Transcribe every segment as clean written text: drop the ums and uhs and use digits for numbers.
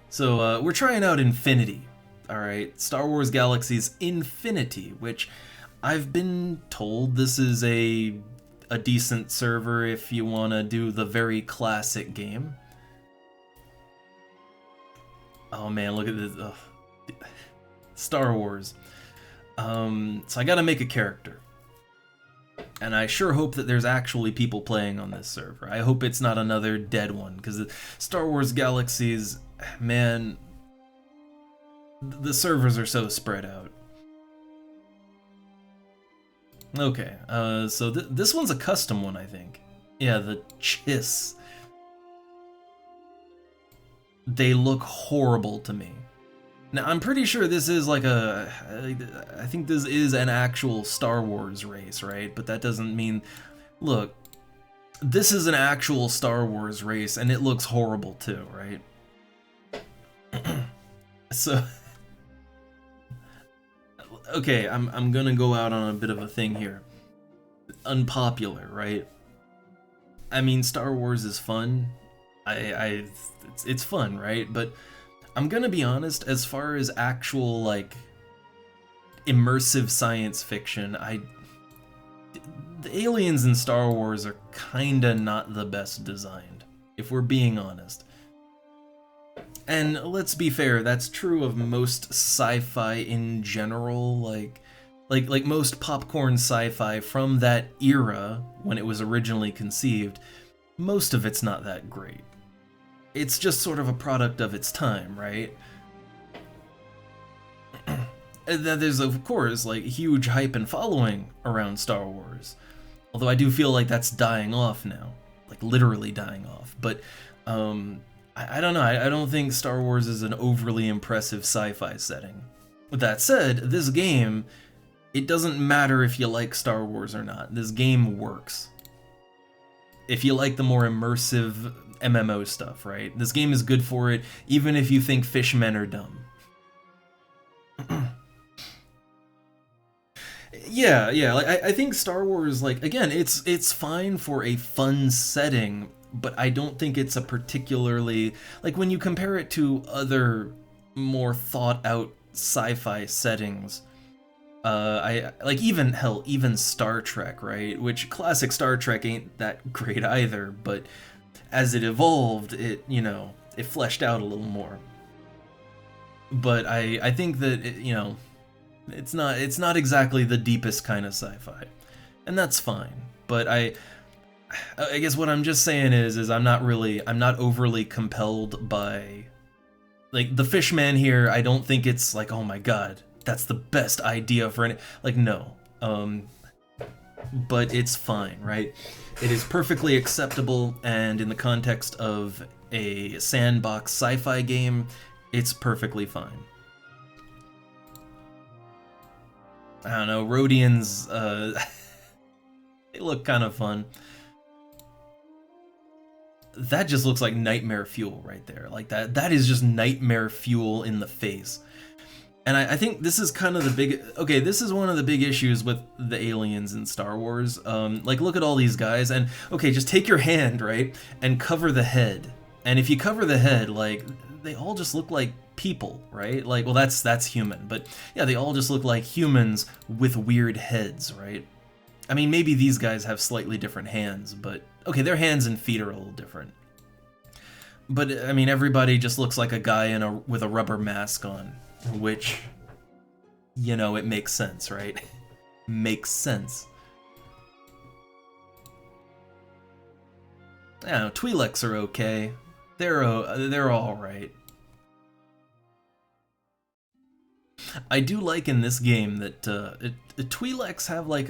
So we're trying out Infinity, all right, Star Wars Galaxy's Infinity, which I've been told this is a decent server if you want to do the very classic game. Oh man, look at this. Ugh. Star Wars. So I gotta make a character. And I sure hope that there's actually people playing on this server. I hope it's not another dead one, because Star Wars Galaxies, man, the servers are so spread out. Okay, so this one's a custom one, I think. Yeah, the Chiss. They look horrible to me. Now, I'm pretty sure this is like I think this is an actual Star Wars race, right? But that doesn't mean, look, this is an actual Star Wars race, and it looks horrible too, right? So, okay, I'm gonna go out on a bit of a thing here. Unpopular, right? I mean, Star Wars is fun. It's fun, right? But I'm gonna be honest, as far as actual, like, immersive science fiction, the aliens in Star Wars are kinda not the best designed, if we're being honest. And let's be fair, that's true of most sci-fi in general, like most popcorn sci-fi from that era when it was originally conceived. Most of it's not that great. It's just sort of a product of its time, right? And then there's, of course, like, huge hype and following around Star Wars. Although I do feel like that's dying off now. Like, literally dying off. But, I don't know, I don't think Star Wars is an overly impressive sci-fi setting. With that said, this game, it doesn't matter if you like Star Wars or not. This game works. If you like the more immersive MMO stuff, right? This game is good for it, even if you think fishmen are dumb. Yeah, like I think Star Wars, like, again, it's fine for a fun setting, but I don't think it's a particularly, like, when you compare it to other more thought out sci-fi settings, I like, even Star Trek, right? Which classic Star Trek ain't that great either, but as it evolved, it, you know, it fleshed out a little more. But I think that it's not exactly the deepest kind of sci-fi, and that's fine. But I guess what I'm just saying is I'm not overly compelled by, like, the Fishman here. I don't think it's like, oh my god, that's the best idea for any, like, no. But it's fine, right? It is perfectly acceptable, and in the context of a sandbox sci-fi game, it's perfectly fine. I don't know, Rhodians, they look kind of fun. That just looks like nightmare fuel right there. Like, that is just nightmare fuel in the face. And I think this is kind of the big... Okay, this is one of the big issues with the aliens in Star Wars. Like, look at all these guys, and, okay, just take your hand, right, and cover the head. And if you cover the head, like, they all just look like people, right? Like, well, that's human, but yeah, they all just look like humans with weird heads, right? I mean, maybe these guys have slightly different hands, but... Okay, their hands and feet are a little different. But, I mean, everybody just looks like a guy with a rubber mask on. Which, you know, it makes sense, right? Makes sense. I don't know, Twi'leks are okay. They're all right. I do like in this game that Twi'leks have like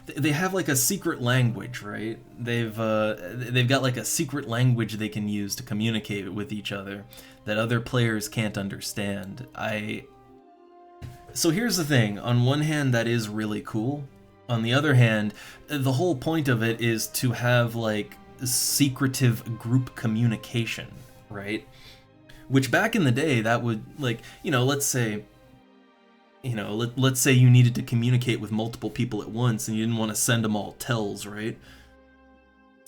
they have like a secret language, right? They've got like a secret language they can use to communicate with each other that other players can't understand. So here's the thing. On one hand, that is really cool. On the other hand, the whole point of it is to have like secretive group communication, right? Which back in the day, that would, like, you know, let's say you needed to communicate with multiple people at once and you didn't want to send them all tells, right?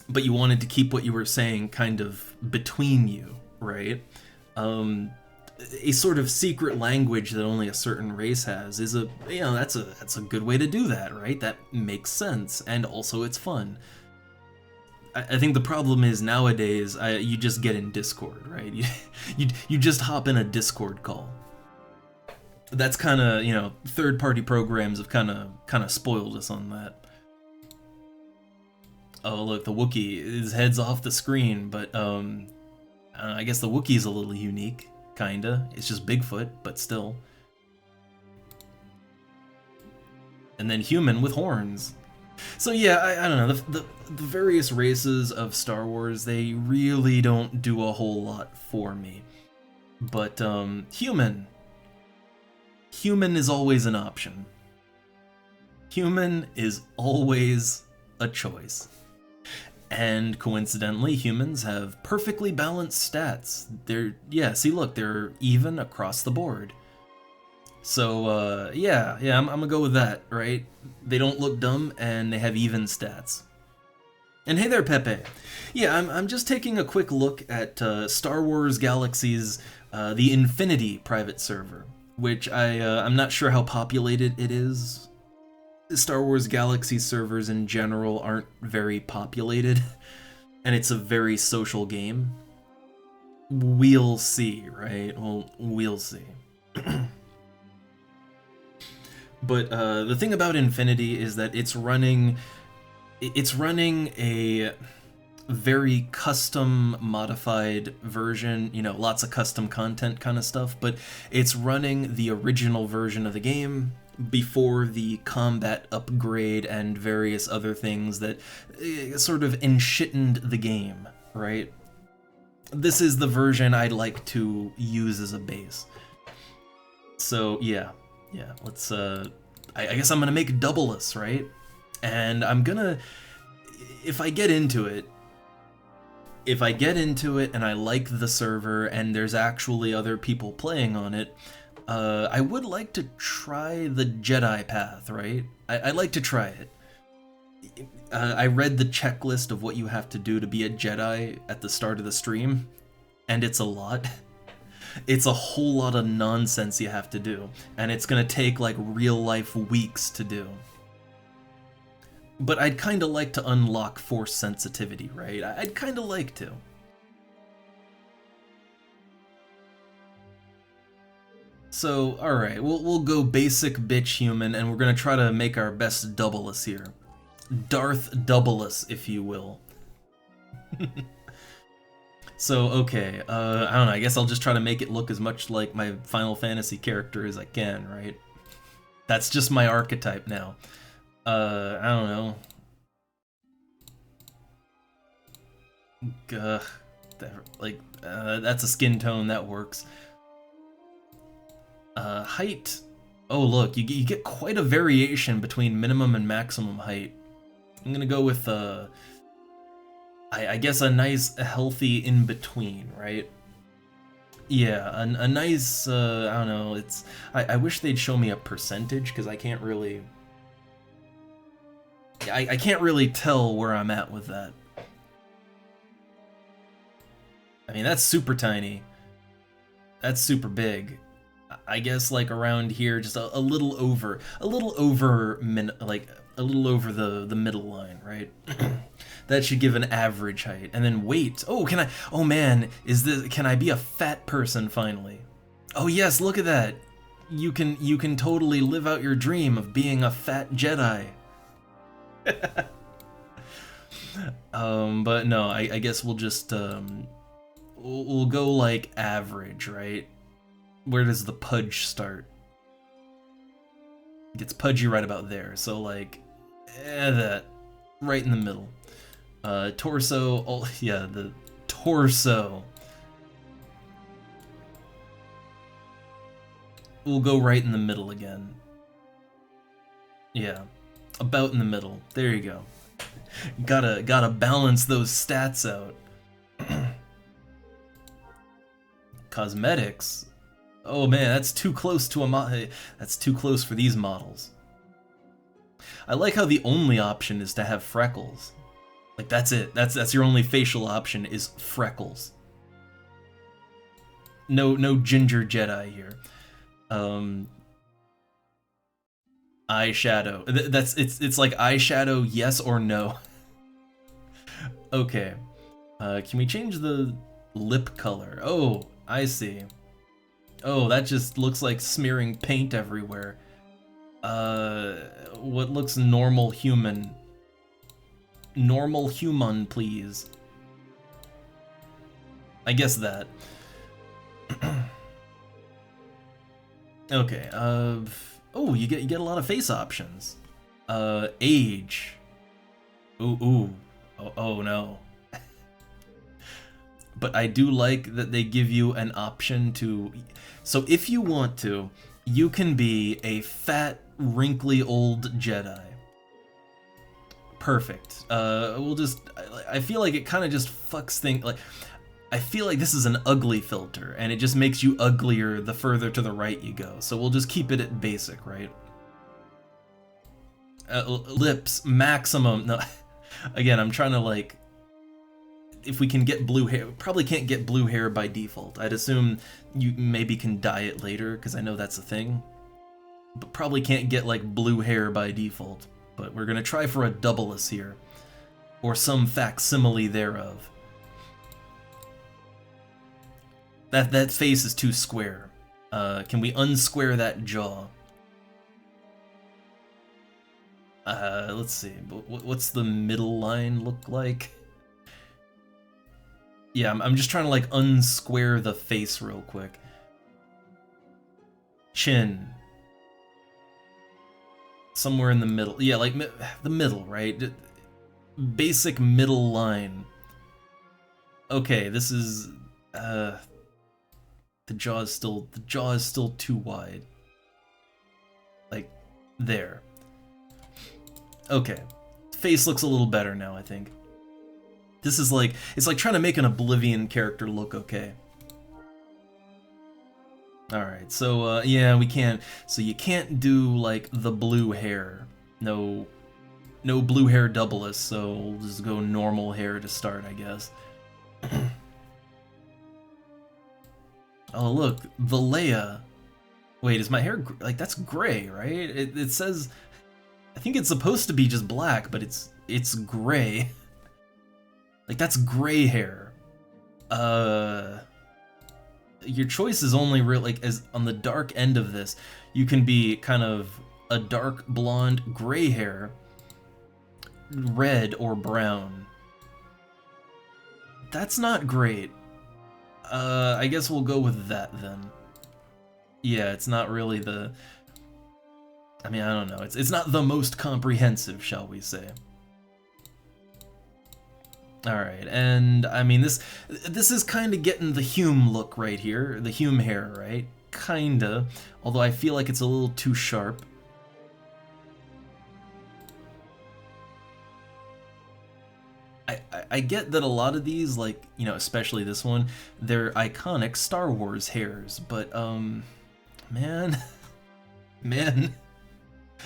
But you wanted to keep what you were saying kind of between you, right? a sort of secret language that only a certain race has is that's a good way to do that, right? That makes sense, and also it's fun. I think the problem is nowadays you just get in Discord, right? You just hop in a Discord call. That's kind of, third-party programs have kind of spoiled us on that. Oh look, the Wookiee, his head's off the screen, but I guess the Wookiee's a little unique. Kinda. It's just Bigfoot, but still. And then human with horns. So yeah, I don't know. The various races of Star Wars, they really don't do a whole lot for me. But human. Human is always an option. Human is always a choice. And coincidentally, humans have perfectly balanced stats. See, look, they're even across the board. So, yeah, I'm gonna go with that, right? They don't look dumb, and they have even stats. And hey there, Pepe. Yeah, I'm just taking a quick look at Star Wars Galaxy's the Infinity private server, which I'm not sure how populated it is. Star Wars Galaxy servers in general aren't very populated, and it's a very social game. We'll see, right? Well, we'll see. But the thing about Infinity is that it's running a very custom modified version, lots of custom content kind of stuff, but it's running the original version of the game before the combat upgrade and various other things that sort of enshittened the game, right? This is the version I'd like to use as a base. So yeah, let's I guess I'm gonna make Doubleless, right? And I'm gonna, if I get into it and I like the server and there's actually other people playing on it, I would like to try the Jedi path, right? I'd like to try it. I read the checklist of what you have to do to be a Jedi at the start of the stream, and it's a lot. It's a whole lot of nonsense you have to do, and it's gonna take like real life weeks to do. But I'd kinda like to unlock Force sensitivity, right? I'd kinda like to. So, alright, we'll go basic bitch human, and we're gonna try to make our best Doubleless here. Darth Doubleless, if you will. So, okay, I don't know, I guess I'll just try to make it look as much like my Final Fantasy character as I can, right? That's just my archetype now. I don't know. That's a skin tone, that works. Height. Oh, look, you get quite a variation between minimum and maximum height. I'm gonna go with, I guess a nice, healthy in-between, right? Yeah, a nice, I don't know, I wish they'd show me a percentage, because I can't really... I can't really tell where I'm at with that. I mean, that's super tiny. That's super big. I guess like around here, just a little over the middle line, right? That should give an average height. And then weight. Oh, oh man, can I be a fat person finally? Oh yes, look at that. You can totally live out your dream of being a fat Jedi. But no, I guess we'll just we'll go like average, right? Where does the pudge start? It gets pudgy right about there, so like that, right in the middle. Torso, oh yeah, the torso. We'll go right in the middle again. Yeah, about in the middle. There you go. Gotta balance those stats out. Cosmetics. Oh man, that's too close to that's too close for these models. I like how the only option is to have freckles. Like that's it. That's your only facial option is freckles. no ginger Jedi here. Eyeshadow. It's like eyeshadow, yes or no. Okay. Can we change the lip color? Oh, I see. Oh, that just looks like smearing paint everywhere. What looks normal human? Normal human, please. I guess that. Okay, oh, you get a lot of face options. Age. Ooh. Oh no. But I do like that they give you an option to... So if you want to, you can be a fat, wrinkly old Jedi. Perfect. We'll just... I feel like it kind of just fucks things... Like, I feel like this is an ugly filter, and it just makes you uglier the further to the right you go. So we'll just keep it at basic, right? Lips, maximum... No, again, I'm trying to, like... If we can get blue hair... Probably can't get blue hair by default. I'd assume you maybe can dye it later, because I know that's a thing. But probably can't get, like, blue hair by default. But we're gonna try for a doubleless here. Or some facsimile thereof. That face is too square. Can we unsquare that jaw? Let's see. What's the middle line look like? Yeah, I'm just trying to, like, unsquare the face real quick. Chin. Somewhere in the middle. Yeah, like, the middle, right? Basic middle line. Okay, this is... The jaw is still too wide. Like, there. Okay. Face looks a little better now, I think. This is like, it's like trying to make an Oblivion character look okay. Alright, so, yeah, we can't, so you can't do, like, the blue hair. No blue hair doubleless, so we'll just go normal hair to start, I guess. Oh, look, the Leia. Wait, is my hair, like, that's gray, right? It says, I think it's supposed to be just black, but it's gray. Like, that's gray hair. Your choice is only real, like, as on the dark end of this, you can be kind of a dark blonde gray hair, red or brown. That's not great. I guess we'll go with that then. Yeah, it's not really the... I mean, I don't know. It's not the most comprehensive, shall we say. Alright, and I mean, this is kind of getting the Hume look right here. The Hume hair, right? Kinda. Although I feel like it's a little too sharp. I get that a lot of these, like, you know, especially this one, they're iconic Star Wars hairs, but, man,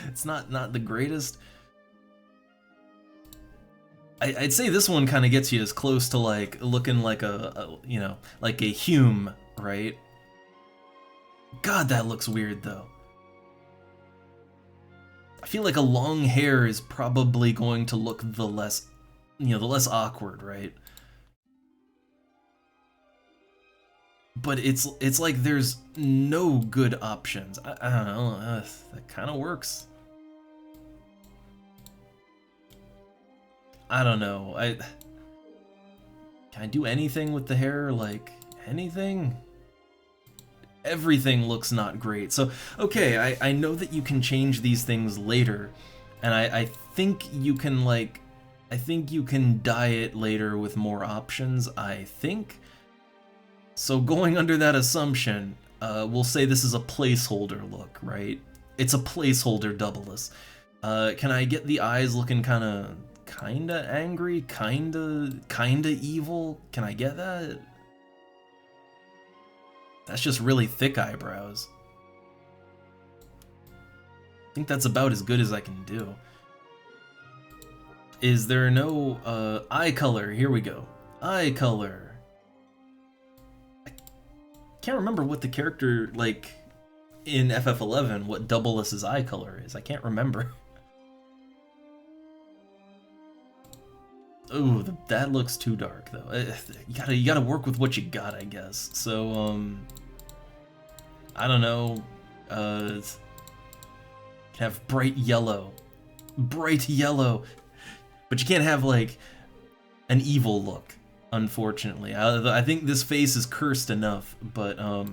it's not the greatest. I'd say this one kind of gets you as close to, like, looking like you know, like a Hume, right? God, that looks weird, though. I feel like a long hair is probably going to look the less, you know, the less awkward, right? But it's like there's no good options. I don't know, that kind of works. I don't know. Can I do anything with the hair? Like, anything? Everything looks not great. So, okay, I know that you can change these things later, and I think you can, like, I think you can dye it later with more options, I think. So going under that assumption, we'll say this is a placeholder look, right? It's a placeholder doubleless. Can I get the eyes looking kinda angry, kinda evil? Can I get that? That's just really thick eyebrows. I think that's about as good as I can do. Is there no eye color? Here we go. Eye color. can't remember what the character, like, in FF11, what Doubleus's eye color is. I can't remember. Ooh, that looks too dark though. You gotta work with what you got, I guess. So I don't know. Have bright yellow, but you can't have like an evil look. Unfortunately, I think this face is cursed enough, but I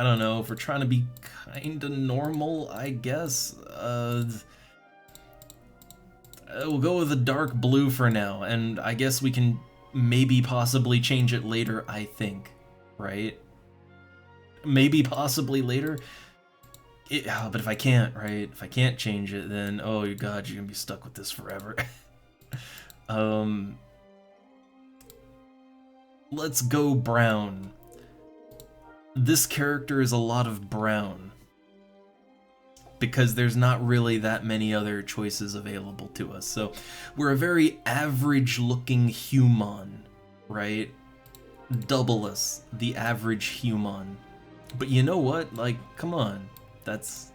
don't know. If we're trying to be kinda normal, I guess. We'll go with a dark blue for now, and I guess we can maybe possibly change it later, I think, right? Maybe possibly later? But if I can't, right? If I can't change it, then, oh god, you're gonna be stuck with this forever. Let's go brown. This character is a lot of brown, because there's not really that many other choices available to us. So we're a very average-looking human, right? Doubleus, the average human. But you know what? Like, come on. That's...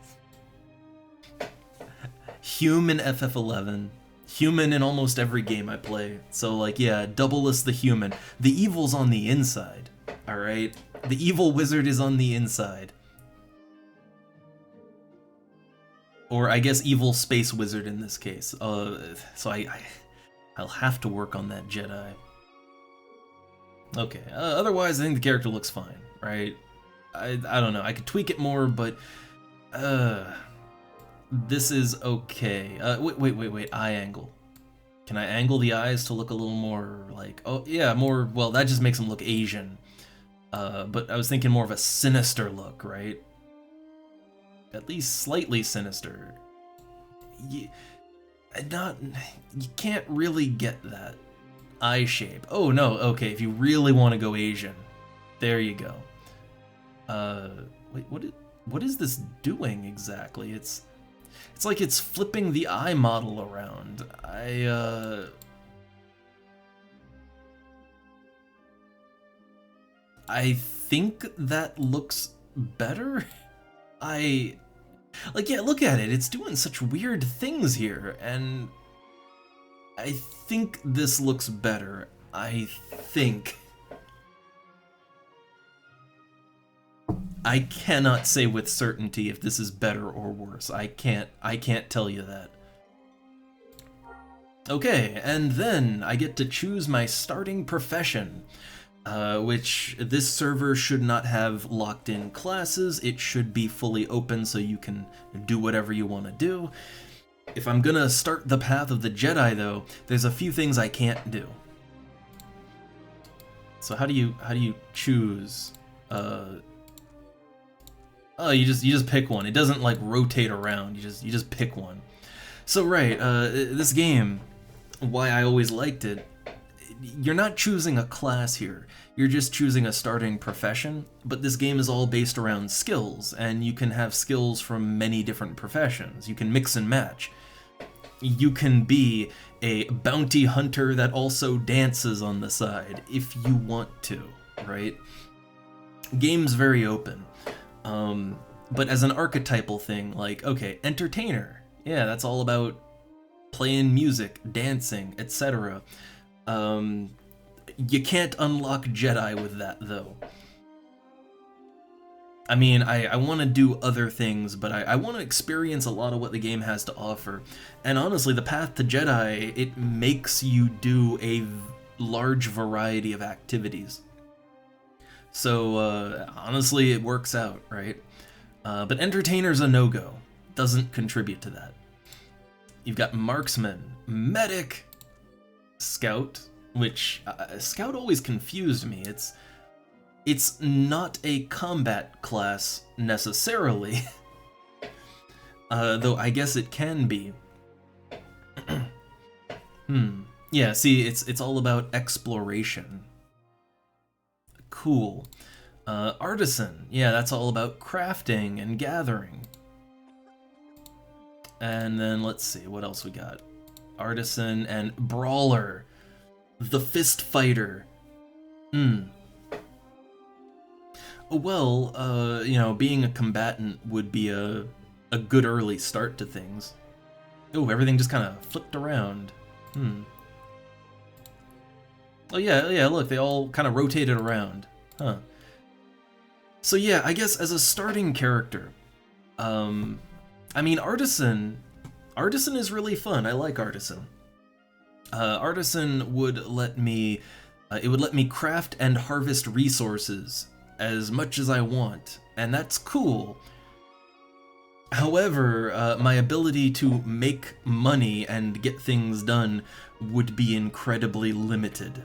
human FF11. Human in almost every game I play. So, like, yeah, Doubleus the human. The evil's on the inside, alright? The evil wizard is on the inside. Or I guess evil space wizard in this case. So I'll have to work on that Jedi. Okay, otherwise I think the character looks fine, right? I don't know, I could tweak it more, but this is okay. Wait, eye angle. Can I angle the eyes to look a little more like, oh yeah, more, well, that just makes them look Asian. But I was thinking more of a sinister look, right? At least slightly sinister. You can't really get that eye shape. Oh no, okay, if you really want to go Asian, there you go. Wait, what is this doing exactly? It's like it's flipping the eye model around. I think that looks better. Like, yeah, look at it. It's doing such weird things here, and I think this looks better. I think. I cannot say with certainty if this is better or worse. I can't tell you that. Okay, and then I get to choose my starting profession. Which this server should not have locked in classes. It should be fully open so you can do whatever you want to do. If I'm gonna start the path of the Jedi though, there's a few things I can't do. So how do you choose? Oh, you just pick one. It doesn't like rotate around. You just pick one. So right, this game, why I always liked it, you're not choosing a class here, you're just choosing a starting profession, but this game is all based around skills, and you can have skills from many different professions. You can mix and match. You can be a bounty hunter that also dances on the side, if you want to, right? Game's very open. But as an archetypal thing, like, okay, entertainer. Yeah, that's all about playing music, dancing, etc. You can't unlock Jedi with that, though. I mean, I want to do other things, but I want to experience a lot of what the game has to offer. And honestly, the path to Jedi, it makes you do a large variety of activities. So, honestly, it works out, right? But entertainer's a no-go. Doesn't contribute to that. You've got marksman, medic, scout, which scout always confused me. It's not a combat class necessarily, though I guess it can be. Yeah, see, it's all about exploration. Cool. Artisan, yeah, that's all about crafting and gathering. And then let's see, what else we got? Artisan and brawler. The fist fighter. Well, being a combatant would be a good early start to things. Oh, everything just kind of flipped around. Hmm. Oh yeah, yeah, look, they all kind of rotated around. Huh. So yeah, I guess as a starting character, I mean, Artisan is really fun. I like Artisan. Artisan would let me, it would let me craft and harvest resources as much as I want, and that's cool. However, my ability to make money and get things done would be incredibly limited.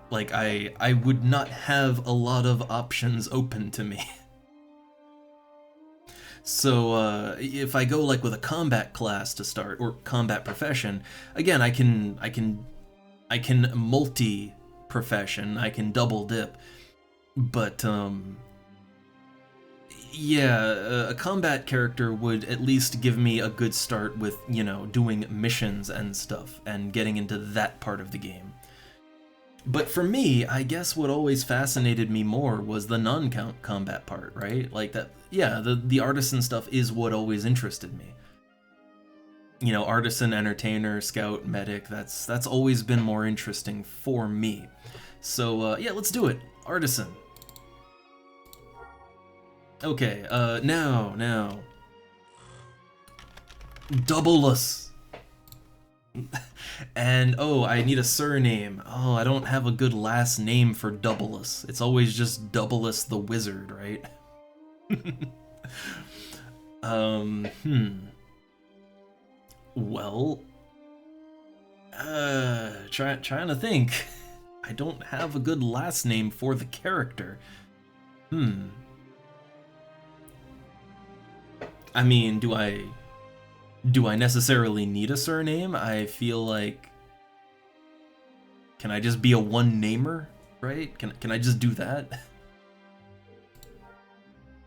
Like, I would not have a lot of options open to me. So, if I go like with a combat class to start, or combat profession, again, I can multi-profession, I can double dip, but, yeah, a combat character would at least give me a good start with, doing missions and stuff, and getting into that part of the game. But for me, I guess what always fascinated me more was the non-combat part, right? Like that, yeah, the artisan stuff is what always interested me. Artisan, entertainer, scout, medic, that's always been more interesting for me. So, yeah, let's do it. Artisan. Okay, now. Doubleus. And, oh, I need a surname. Oh, I don't have a good last name for Doubleus. It's always just Doubleus the Wizard, right? Hmm. Well, trying to think. I don't have a good last name for the character. Hmm. I mean, do I necessarily need a surname? I feel like, can I just be a one-namer, right? Can I just do that?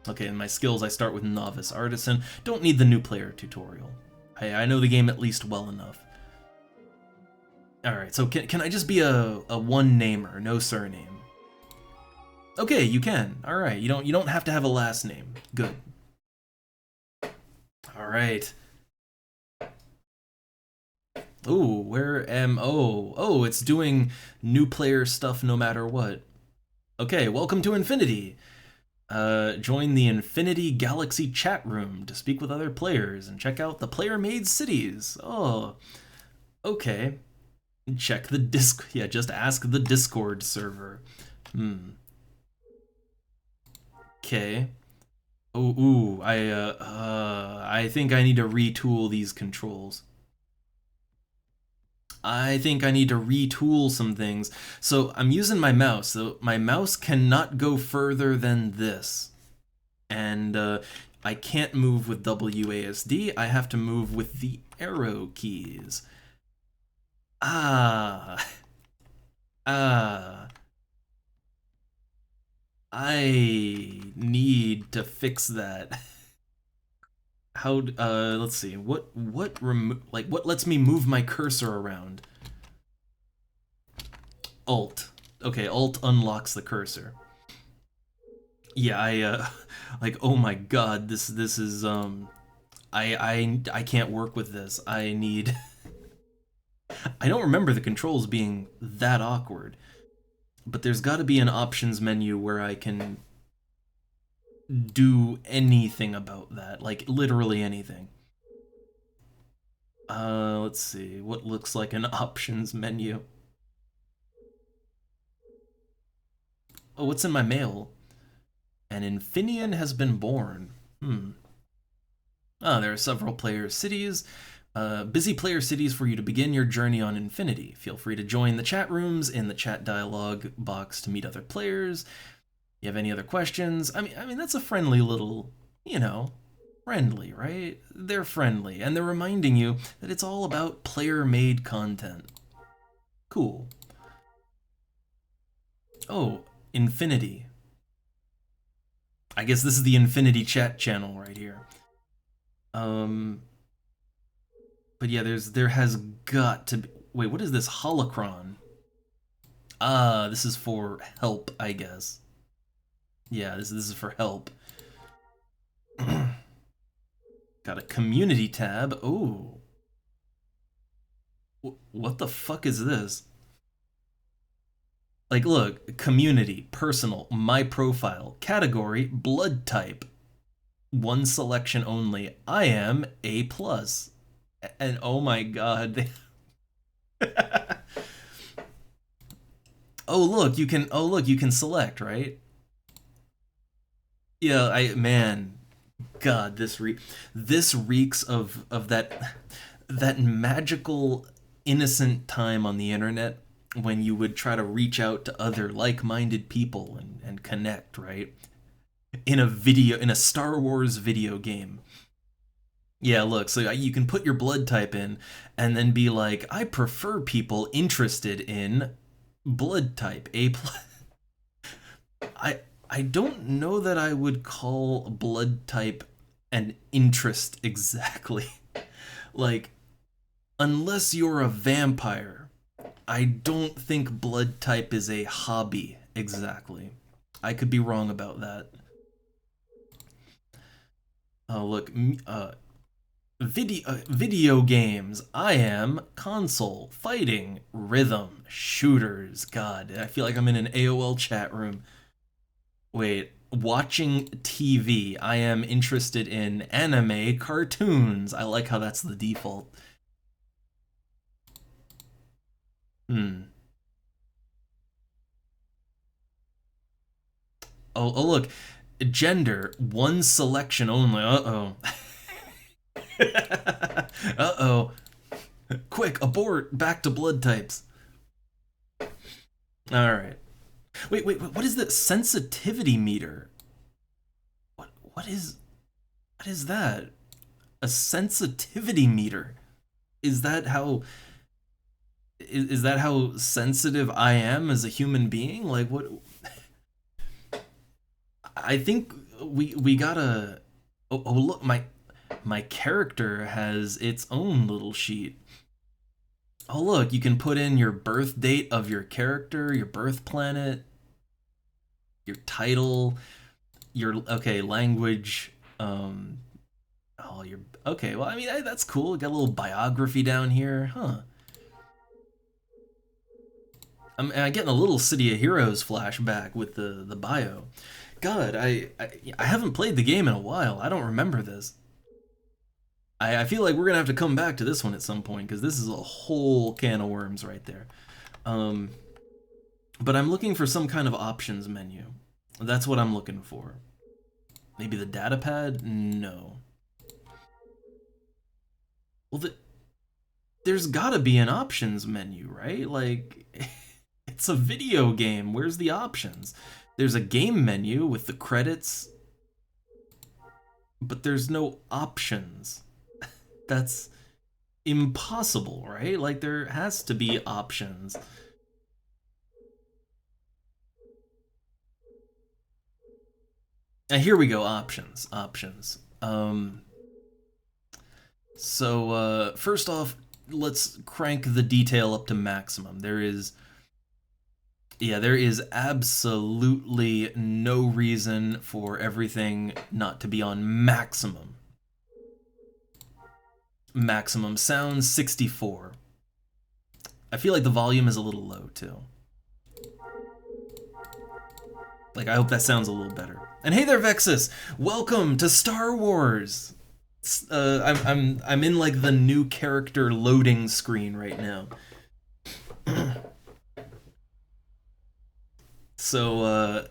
Okay, in my skills I start with Novice Artisan. Don't need the new player tutorial. I know the game at least well enough. Alright, so can I just be a one-namer, no surname? Okay, you can. Alright, you don't have to have a last name. Good. Alright. Ooh, where am... Oh, it's doing new player stuff no matter what. Okay, welcome to Infinity. Join the Infinity Galaxy chat room to speak with other players and check out the player-made cities. Oh, okay. Check the yeah, just ask the Discord server. Okay. Oh, ooh, I think I need to retool these controls. I think I need to retool some things. So I'm using my mouse. So my mouse cannot go further than this. And I can't move with WASD. I have to move with the arrow keys. Ah. Ah. I need to fix that. How, let's see. What lets me move my cursor around? Alt. Okay, Alt unlocks the cursor. Yeah, like, oh my god, this is, I can't work with this. I need... I don't remember the controls being that awkward, but there's gotta be an options menu where I can do anything about that, like, literally anything. Let's see, what looks like an options menu? Oh, what's in my mail? An Infinian has been born. There are several player cities. Busy player cities for you to begin your journey on Infinity. Feel free to join the chat rooms in the chat dialogue box to meet other players. You have any other questions? I mean that's a friendly little, friendly, right? They're friendly, and they're reminding you that it's all about player-made content. Cool. Oh, Infinity. I guess this is the Infinity chat channel right here. But yeah, there has got to be... Wait, what is this holocron? This is for help, I guess. Yeah, this is for help. Got a community tab. Oh, what the fuck is this? Like, look, community, personal, my profile, category, blood type, one selection only. I am A plus, and oh my god. Oh look, you can. Oh look, you can select, right? Yeah, man, God, this reeks of that magical innocent time on the internet when you would try to reach out to other like-minded people and connect, right? In a Star Wars video game. Yeah, look, so you can put your blood type in and then be like, I prefer people interested in blood type A plus. I I don't know that I would call blood type an interest exactly. Like, unless you're a vampire, I don't think blood type is a hobby exactly. I could be wrong about that. Oh, look, video games. I am console, fighting, rhythm, shooters. God, I feel like I'm in an AOL chat room. Wait, watching TV. I am interested in anime, cartoons. I like how that's the default. Hmm. Oh, look, gender, one selection only. Uh-oh. Uh-oh. Quick, abort, back to blood types. All right. Wait, what is the sensitivity meter? What what is that? A sensitivity meter? Is that how is that how sensitive I am as a human being? Like what I think we gotta oh look, my character has its own little sheet. Oh look, you can put in your birth date of your character, your birth planet, your title, your okay language. Oh, your okay. Well, I mean that's cool. Got a little biography down here, huh? I'm getting a little City of Heroes flashback with the bio. God, I haven't played the game in a while. I don't remember this. I feel like we're gonna have to come back to this one at some point because this is a whole can of worms right there. Um, but I'm looking for some kind of options menu. That's what I'm looking for. Maybe the data pad? No. Well, there's gotta be an options menu, right? Like, it's a video game. Where's the options? There's a game menu with the credits, but there's no options. That's impossible, right? Like, there has to be options. And here we go, options, options. First off, let's crank the detail up to maximum. There is absolutely no reason for everything not to be on maximum. Maximum sound 64. I feel like the volume is a little low too. Like, I hope that sounds a little better. And hey there, Vexus! Welcome to Star Wars! I'm in like the new character loading screen right now. So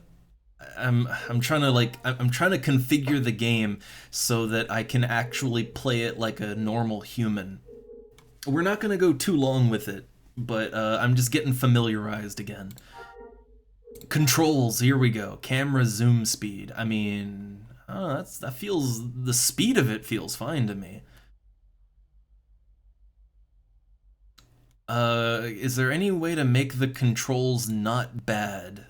I'm trying to I'm trying to configure the game so that I can actually play it like a normal human. We're not gonna go too long with it, but I'm just getting familiarized again. Controls, here we go. Camera zoom speed. I mean, that feels the speed of it feels fine to me. Is there any way to make the controls not bad?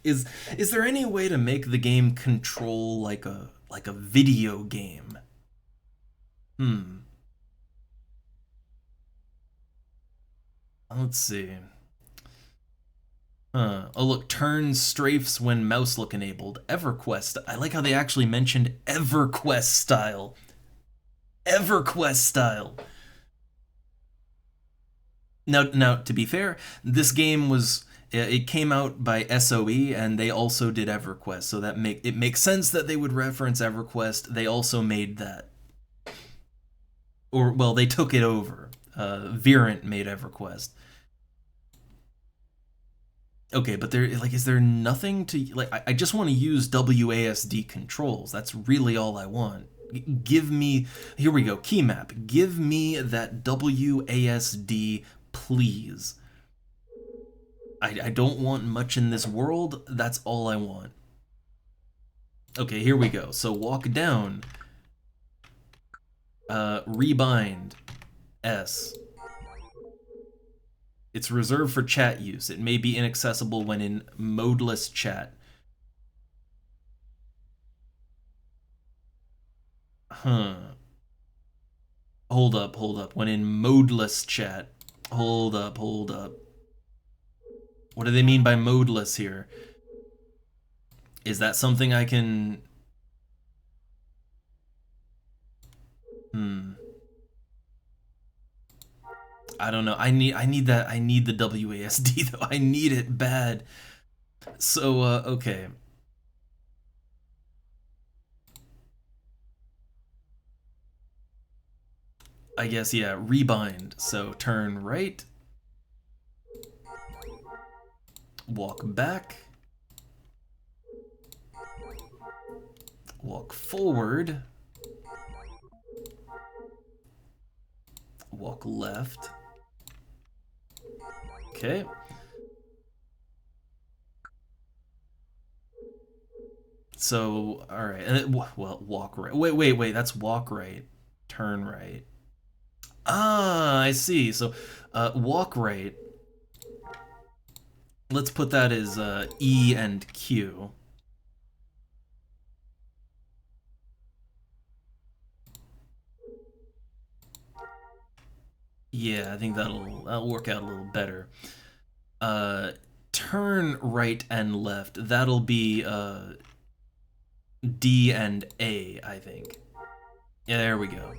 Is there any way to make the game control like a video game? Hmm. Let's see. Oh, look, turn strafes when mouse look enabled. EverQuest. I like how they actually mentioned EverQuest style. EverQuest style. Now, to be fair, this game was it came out by SOE, and they also did EverQuest, so it makes sense that they would reference EverQuest. They also made that, or well, they took it over. Virant made EverQuest. Okay, but is there nothing to like? I just want to use WASD controls. That's really all I want. Give me, here we go, key map. Give me that WASD, please. I don't want much in this world. That's all I want. Okay, here we go. So walk down. Rebind. S. It's reserved for chat use. It may be inaccessible when in modeless chat. Huh. Hold up. When in modeless chat. Hold up. What do they mean by modeless here? Is that something I can... I don't know. I need the WASD though. I need it bad. So okay. I guess yeah, rebind. So turn right. Walk back. Walk forward. Walk left. Okay. So, all right. And well, walk right. Wait. That's walk right. Turn right. Ah, I see. So, walk right. Let's put that as E and Q. Yeah, I think that'll work out a little better. Turn right and left. That'll be D and A, I think. Yeah, there we go.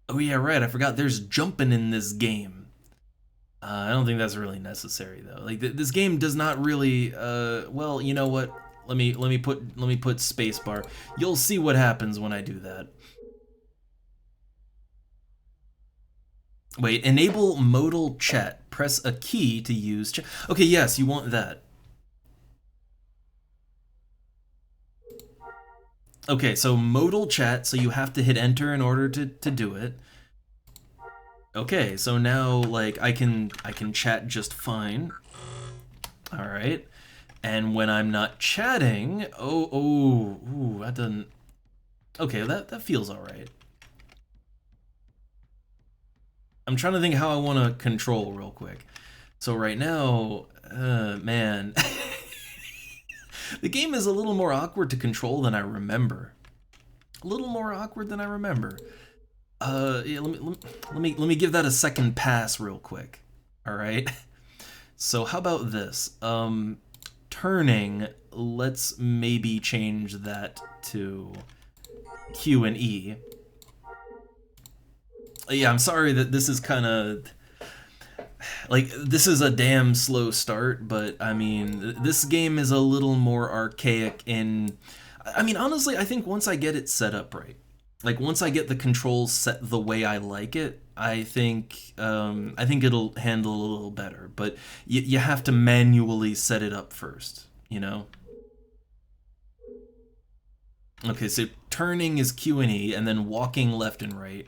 Oh yeah, right. I forgot. There's jumping in this game. I don't think that's really necessary though. Like this game does not really. Well, you know what? Let me put spacebar. You'll see what happens when I do that. Wait, enable modal chat. Press a key to use chat. Okay, yes, you want that. Okay, so modal chat, so you have to hit enter in order to do it. Okay, so now like I can chat just fine. All right. And when I'm not chatting, ooh, that doesn't. Okay, that feels all right. I'm trying to think how I want to control real quick. So right now, man, the game is a little more awkward to control than I remember. A little more awkward than I remember. Yeah, let me give that a second pass real quick. All right. So how about this? Turning. Let's maybe change that to Q and E. Yeah, I'm sorry that this is kind of like this is a damn slow start, but I mean this game is a little more archaic in. I mean honestly, I think once I get it set up right, like once I get the controls set the way I like it, I think it'll handle a little better. But you have to manually set it up first, you know. Okay, so turning is Q and E, and then walking left and right.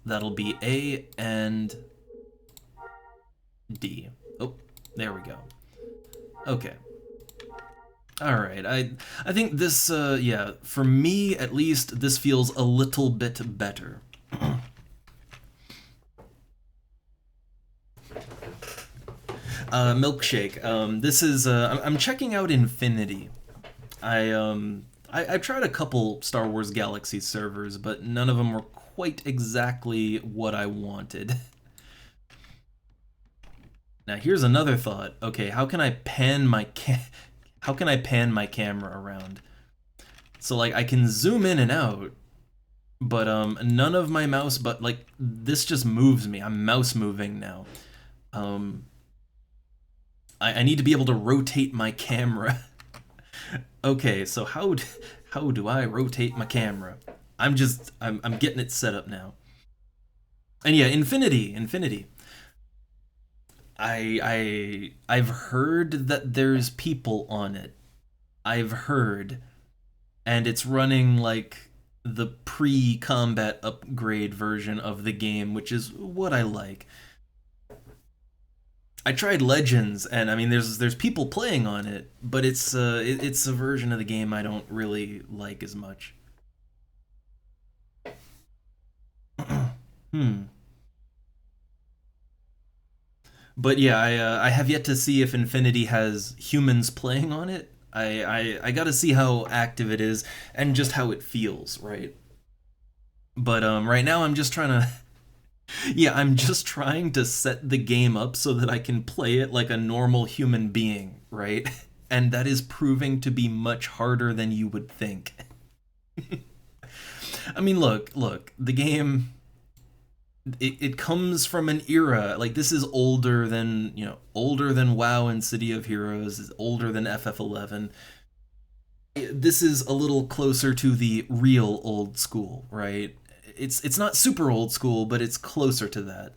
That'll be A and D. Oh, there we go. Okay. All right. I think this yeah, for me at least this feels a little bit better. Milkshake. This is I'm checking out Infinity. I've tried a couple Star Wars Galaxy servers, but none of them were quite exactly what I wanted. Now here's another thought. Okay, how can I pan my camera around? So like I can zoom in and out, but none of my mouse, but like this just moves me. I'm mouse moving now. Um I need to be able to rotate my camera. Okay, so how do I rotate my camera? I'm getting it set up now. And yeah, Infinity. I've heard that there's people on it. I've heard, and it's running like the pre-combat upgrade version of the game, which is what I like. I tried Legends, and I mean, there's people playing on it, but it's a version of the game I don't really like as much. Hmm. But yeah, I have yet to see if Infinity has humans playing on it. I got to see how active it is and just how it feels, right? But right now I'm just trying to yeah, I'm just trying to set the game up so that I can play it like a normal human being, right? And that is proving to be much harder than you would think. I mean, look, the game it comes from an era like this is older than older than WoW and City of Heroes, is older than FF11. This is a little closer to the real old school, right? It's not super old school, but it's closer to that.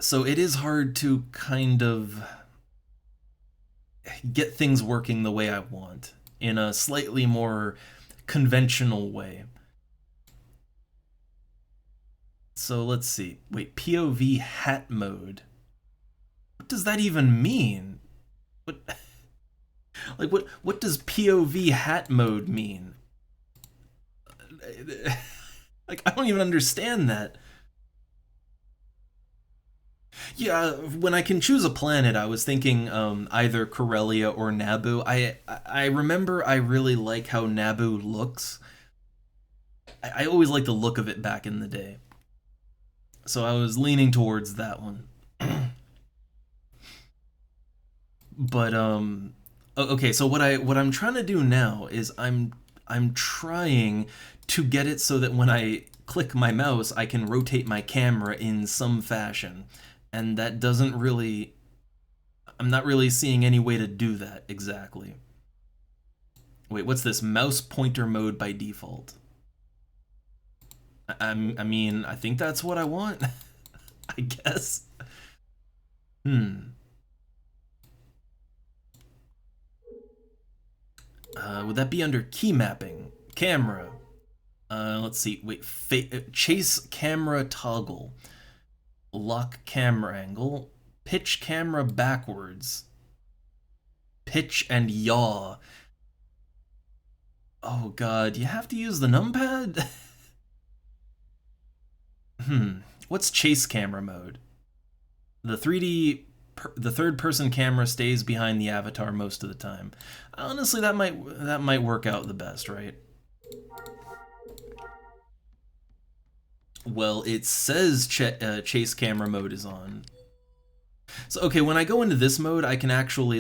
So it is hard to kind of get things working the way I want in a slightly more conventional way. So let's see. Wait, POV hat mode. What does that even mean? What what does POV hat mode mean? Like I don't even understand that. Yeah, when I can choose a planet, I was thinking either Corellia or Naboo. I remember I really like how Naboo looks. I always liked the look of it back in the day, so I was leaning towards that one. But okay, so what I'm trying to do now is I'm trying to get it so that when I click my mouse, I can rotate my camera in some fashion. And that doesn't really I'm not really seeing any way to do that exactly. Wait, what's this? Mouse pointer mode by default. I mean, I think that's what I want. I guess. Hmm. Would that be under key mapping? Camera. Let's see. Wait, chase camera toggle. Lock camera angle. Pitch camera backwards. Pitch and yaw. Oh god, you have to use the numpad? Hmm. What's chase camera mode? The 3D the third person camera stays behind the avatar most of the time. Honestly, that might work out the best, right? Well, it says chase camera mode is on. So okay, when I go into this mode, I can actually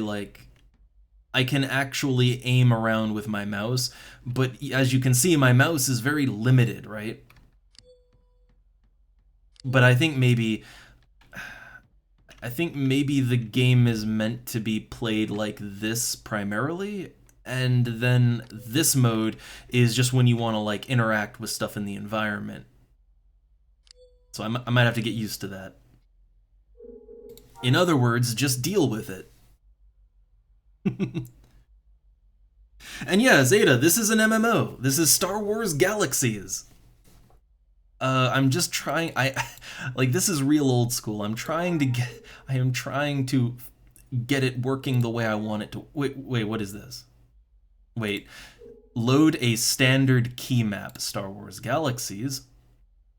aim around with my mouse, but as you can see, my mouse is very limited, right? But I think maybe the game is meant to be played like this primarily, and then this mode is just when you want to like interact with stuff in the environment. So I might have to get used to that. In other words, just deal with it. And yeah, Zeta, this is an MMO. This is Star Wars Galaxies. I'm just trying. Like this is real old school. I am trying to get it working the way I want it to. Wait, what is this? Wait, load a standard key map. Star Wars Galaxies,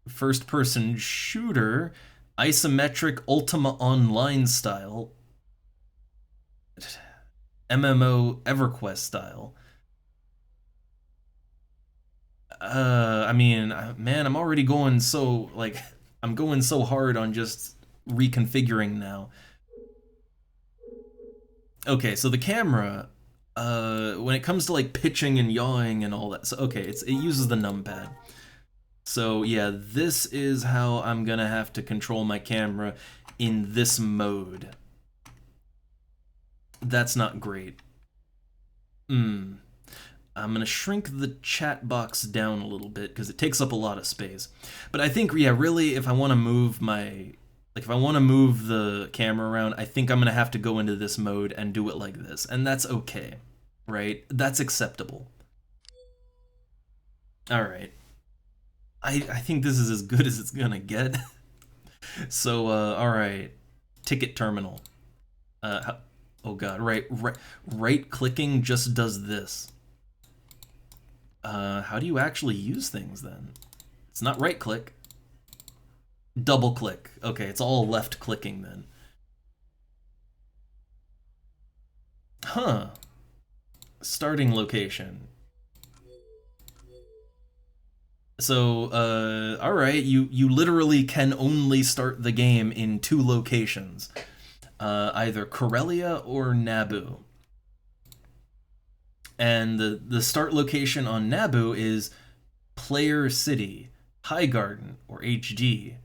first person shooter, isometric Ultima Online style, MMO EverQuest style. I mean, man, I'm already going so, like, I'm going so hard on just reconfiguring now. Okay, so the camera, when it comes to like pitching and yawing and all that, so okay, it uses the numpad. So yeah, this is how I'm gonna have to control my camera in this mode. That's not great. I'm gonna shrink the chat box down a little bit because it takes up a lot of space. But I think, yeah, really, if I want to move if I want to move the camera around, I think I'm gonna have to go into this mode and do it like this, and that's okay, right? That's acceptable. All right. I think this is as good as it's gonna get. So, all right, ticket terminal. Oh god, right clicking just does this. How do you actually use things then? It's not right click. Double click. Okay, it's all left clicking then. Huh. Starting location. So, all right, you literally can only start the game in 2 locations, either Corellia or Naboo. And the start location on Naboo is Player City, Highgarden, or HG.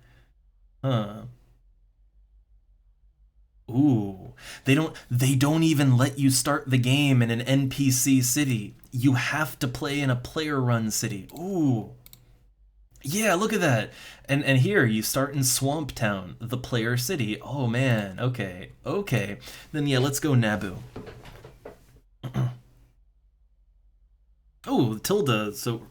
Huh. Ooh, they don't even let you start the game in an NPC city. You have to play in a player-run city. Ooh. Yeah, look at that. And here you start in Swamp Town, the player city. Oh man, okay. Okay. Then yeah, let's go Naboo. Oh, tilde. So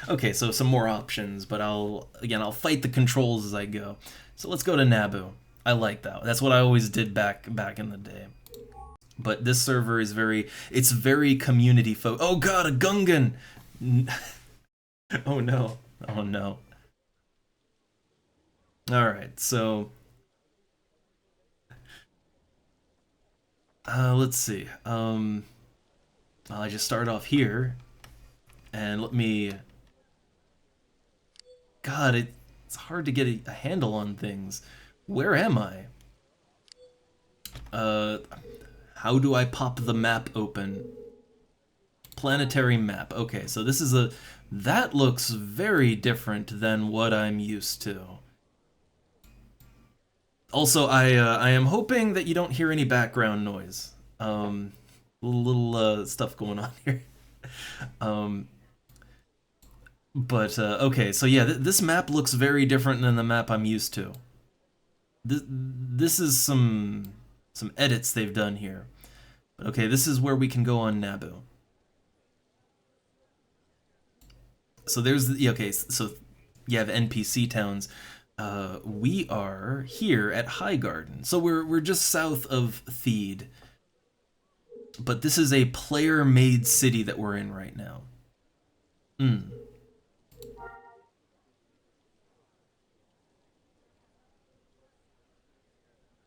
okay, so some more options, but I'll fight the controls as I go. So let's go to Naboo. I like that. That's what I always did back in the day. But this server is it's very community Oh god, a Gungan. Oh no. Oh no. All right, so let's see. I just start off here, and let me. God, it's hard to get a handle on things. Where am I? How do I pop the map open? Planetary map. Okay, so this is that looks very different than what I'm used to. Also, I am hoping that you don't hear any background noise. Little stuff going on here. But okay, so yeah, this map looks very different than the map I'm used to. This is some edits they've done here. But okay, this is where we can go on Naboo. So there's the okay, so you have NPC towns. We are here at Highgarden, so we're just south of Theed. But this is a player-made city that we're in right now.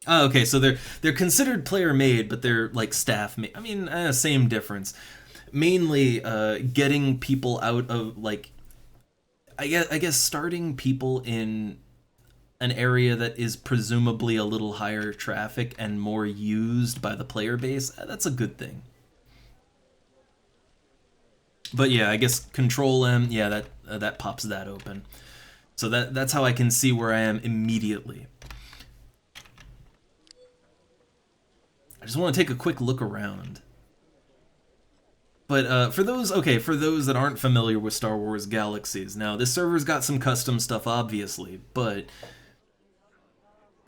Oh, okay, so they're considered player-made, but they're like staff-made. I mean, same difference. Mainly, getting people out of like, I guess starting people in an area that is presumably a little higher traffic and more used by the player base. That's a good thing. But yeah, I guess Control M. Yeah, that pops that open. So that's how I can see where I am immediately. I just want to take a quick look around. But for those that aren't familiar with Star Wars Galaxies, now this server's got some custom stuff, obviously, but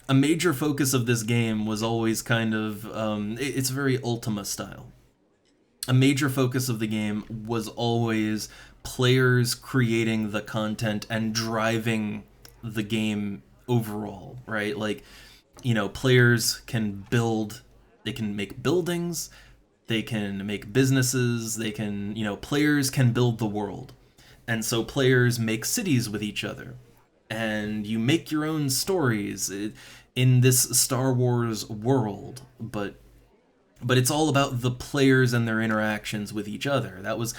a major focus of this game was always kind of, it's very Ultima style. A major focus of the game was always players creating the content and driving the game overall, right? Like, you know, players can they can make buildings, they can make businesses, they can, you know, players can build the world. And so players make cities with each other. And you make your own stories in this Star Wars world, but but it's all about the players and their interactions with each other. That was,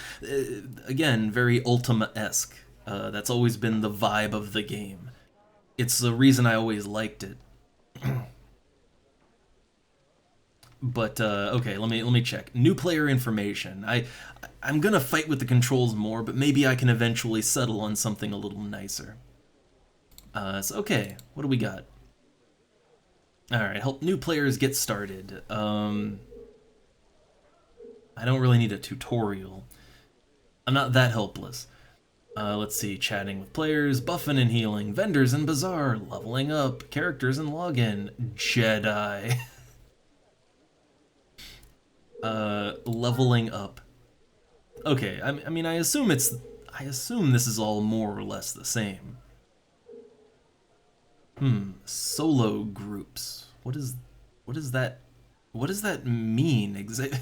again, very Ultima-esque. That's always been the vibe of the game. It's the reason I always liked it. But okay, let me check. New player information. I'm gonna fight with the controls more, but maybe I can eventually settle on something a little nicer. So okay, what do we got? All right, help new players get started. I don't really need a tutorial. I'm not that helpless. Let's see, chatting with players, buffing and healing, vendors and bazaar, leveling up, characters and login, Jedi. Leveling up. Okay, I mean, I assume this is all more or less the same. Solo groups. What is that? What does that mean exactly?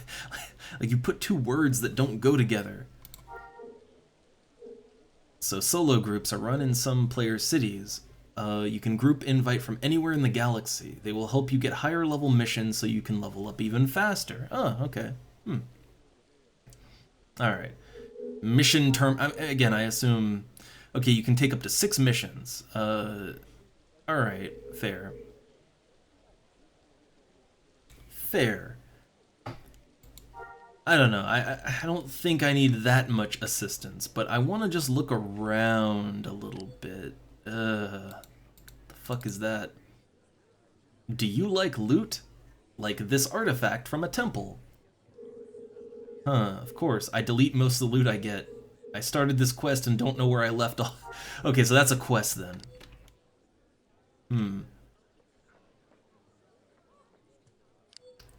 Like, you put two words that don't go together. So solo groups are run in some player cities. You can group invite from anywhere in the galaxy. They will help you get higher level missions so you can level up even faster. Oh, okay. Alright. Mission term... again, I assume... Okay, you can take up to 6 missions. Alright, fair. Fair. I don't know. I don't think I need that much assistance, but I want to just look around a little bit. The fuck is that? Do you like loot? Like this artifact from a temple. Huh, of course. I delete most of the loot I get. I started this quest and don't know where I left off. Okay, so that's a quest then.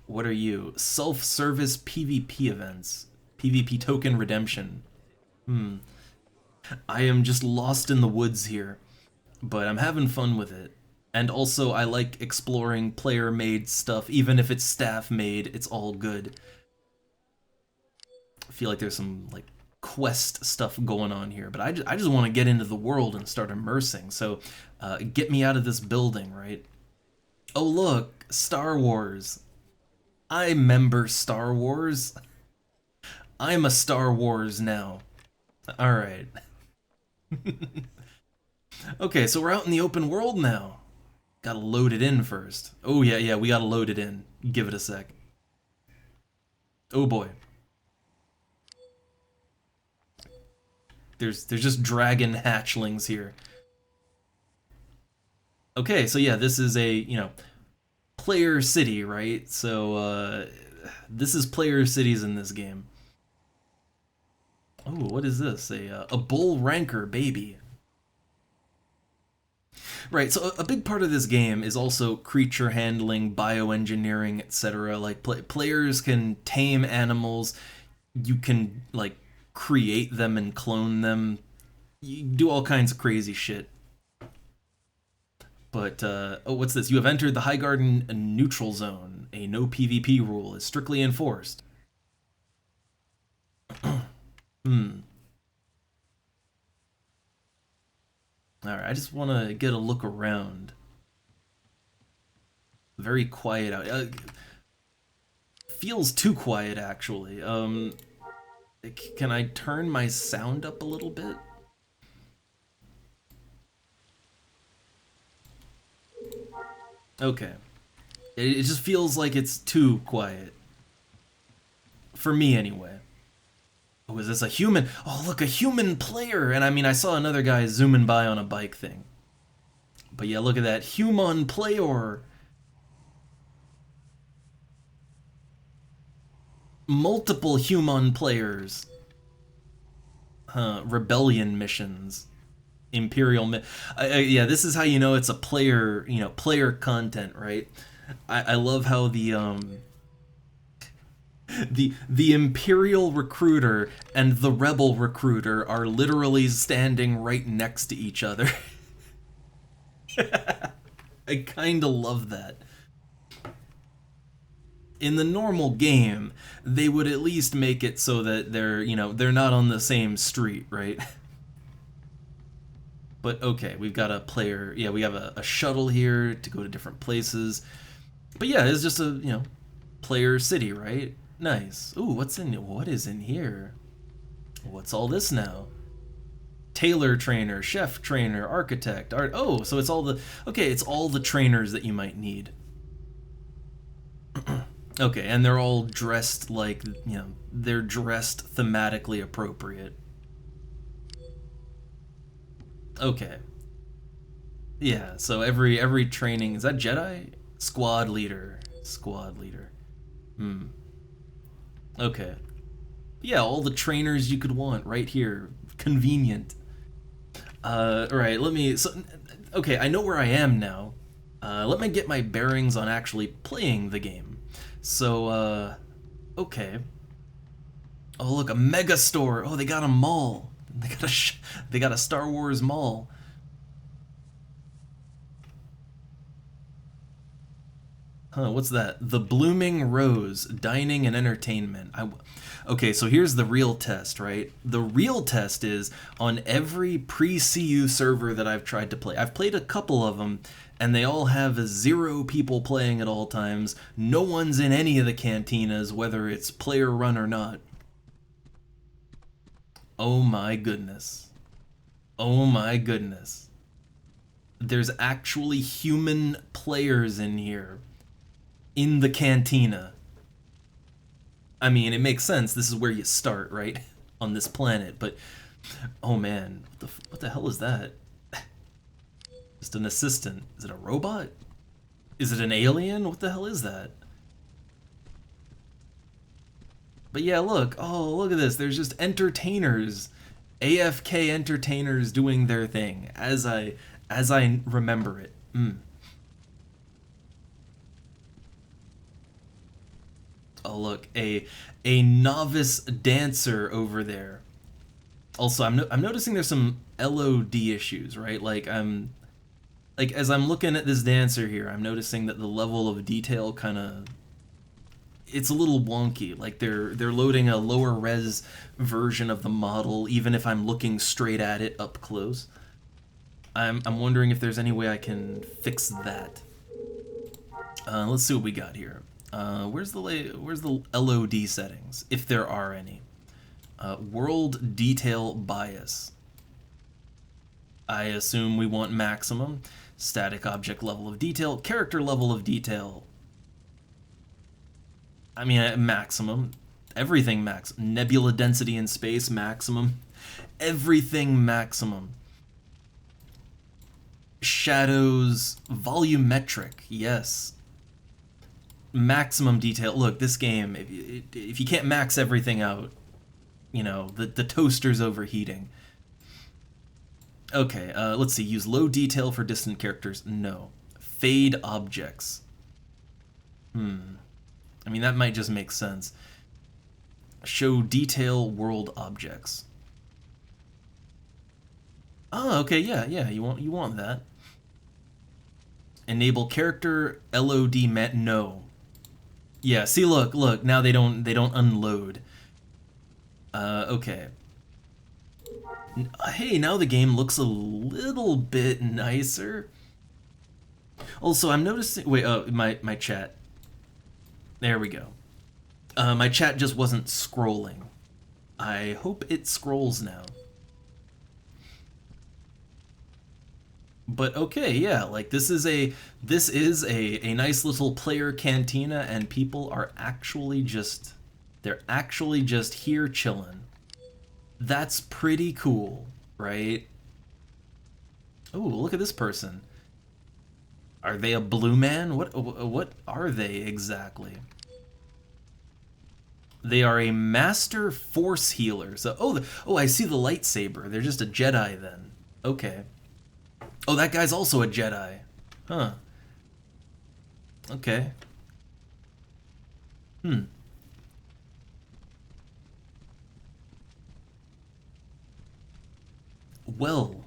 What are you? Self-service PvP events. PvP token redemption. I am just lost in the woods here, but I'm having fun with it. And also, I like exploring player-made stuff. Even if it's staff-made, it's all good. I feel like there's some, like, quest stuff going on here, but I just want to get into the world and start immersing, so get me out of this building, right? Oh look, Star Wars. I member Star Wars. I'm a Star Wars now. Alright. Okay, so we're out in the open world now. Gotta load it in first. Oh yeah, we gotta load it in. Give it a sec. Oh boy. There's just dragon hatchlings here. Okay, so yeah, this is a, player city, right? So, this is player cities in this game. Oh, what is this? A bull ranker baby. Right, so a big part of this game is also creature handling, bioengineering, etc. Like, players can tame animals, you can, like, create them and clone them. You do all kinds of crazy shit. But, oh, what's this? You have entered the High Garden neutral zone. A no PvP rule is strictly enforced. Alright, I just want to get a look around. Very quiet out. Feels too quiet, actually. Can I turn my sound up a little bit? Okay. It just feels like it's too quiet. For me, anyway. Oh, is this a human? Oh, look, a human player! And I mean, I saw another guy zooming by on a bike thing. But yeah, look at that. Human player! Multiple human players. Rebellion missions. Imperial yeah, this is how you know it's a player, player content, right? I love how the Imperial recruiter and the Rebel recruiter are literally standing right next to each other. I kinda love that. In the normal game, they would at least make it so that they're not on the same street, right? But okay, we've got a player, yeah, we have a shuttle here to go to different places. But yeah, it's just a, Player city, right? Nice. Ooh, what is in here? What's all this now? Tailor trainer, chef trainer, architect, art. Oh, so it's all the okay. It's all the trainers that you might need. Okay, and they're all dressed like they're dressed thematically appropriate. Okay, yeah. So every training is that Jedi squad leader, squad leader. Hmm. Okay. Yeah, all the trainers you could want right here. Convenient. All right. Let me. So, okay, I know where I am now. Let me get my bearings on actually playing the game. So, okay. Oh, look, a mega store. Oh, they got a mall. They got a Star Wars mall. Huh, what's that? The Blooming Rose, dining and entertainment. Okay, so here's the real test, right? The real test is on every pre-CU server that I've tried to play. I've played a couple of them, and they all have 0 people playing at all times. No one's in any of the cantinas, whether it's player run or not. Oh my goodness. Oh my goodness. There's actually human players in here. In the cantina. I mean, it makes sense. This is where you start, right? On this planet, but oh man, what the hell is that? Just an assistant. Is it a robot? Is it an alien? What the hell is that? But yeah, look. Oh, look at this. There's just entertainers. AFK entertainers doing their thing as I remember it. Oh look, a novice dancer over there. Also, I'm noticing there's some LOD issues, right? Like as I'm looking at this dancer here, I'm noticing that the level of detail kind of it's a little wonky. Like they're loading a lower res version of the model, even if I'm looking straight at it up close. I'm wondering if there's any way I can fix that. Let's see what we got here. Where's the LOD settings, if there are any? World detail bias. I assume we want maximum. Static object level of detail. Character level of detail. I mean, maximum. Everything max. Nebula density in space, maximum. Everything maximum. Shadows, volumetric, yes. Maximum detail. Look, this game, if you can't max everything out, the toaster's overheating. Okay, let's see. Use low detail for distant characters. No. Fade objects. I mean, that might just make sense. Show detail world objects. Oh, okay, yeah, you want that. Enable character LOD no. Yeah, see, look, now they don't unload. Okay. Hey, now the game looks a little bit nicer. Also, I'm noticing, wait, my chat. There we go. My chat just wasn't scrolling. I hope it scrolls now. But okay, yeah, like this is a nice little player cantina, and people are actually just here chilling. That's pretty cool, right? Oh, look at this person. Are they a blue man? What are they exactly? They are a master force healer. So oh, I see the lightsaber. They're just a Jedi then. Okay. Oh, that guy's also a Jedi. Huh. Okay. Well.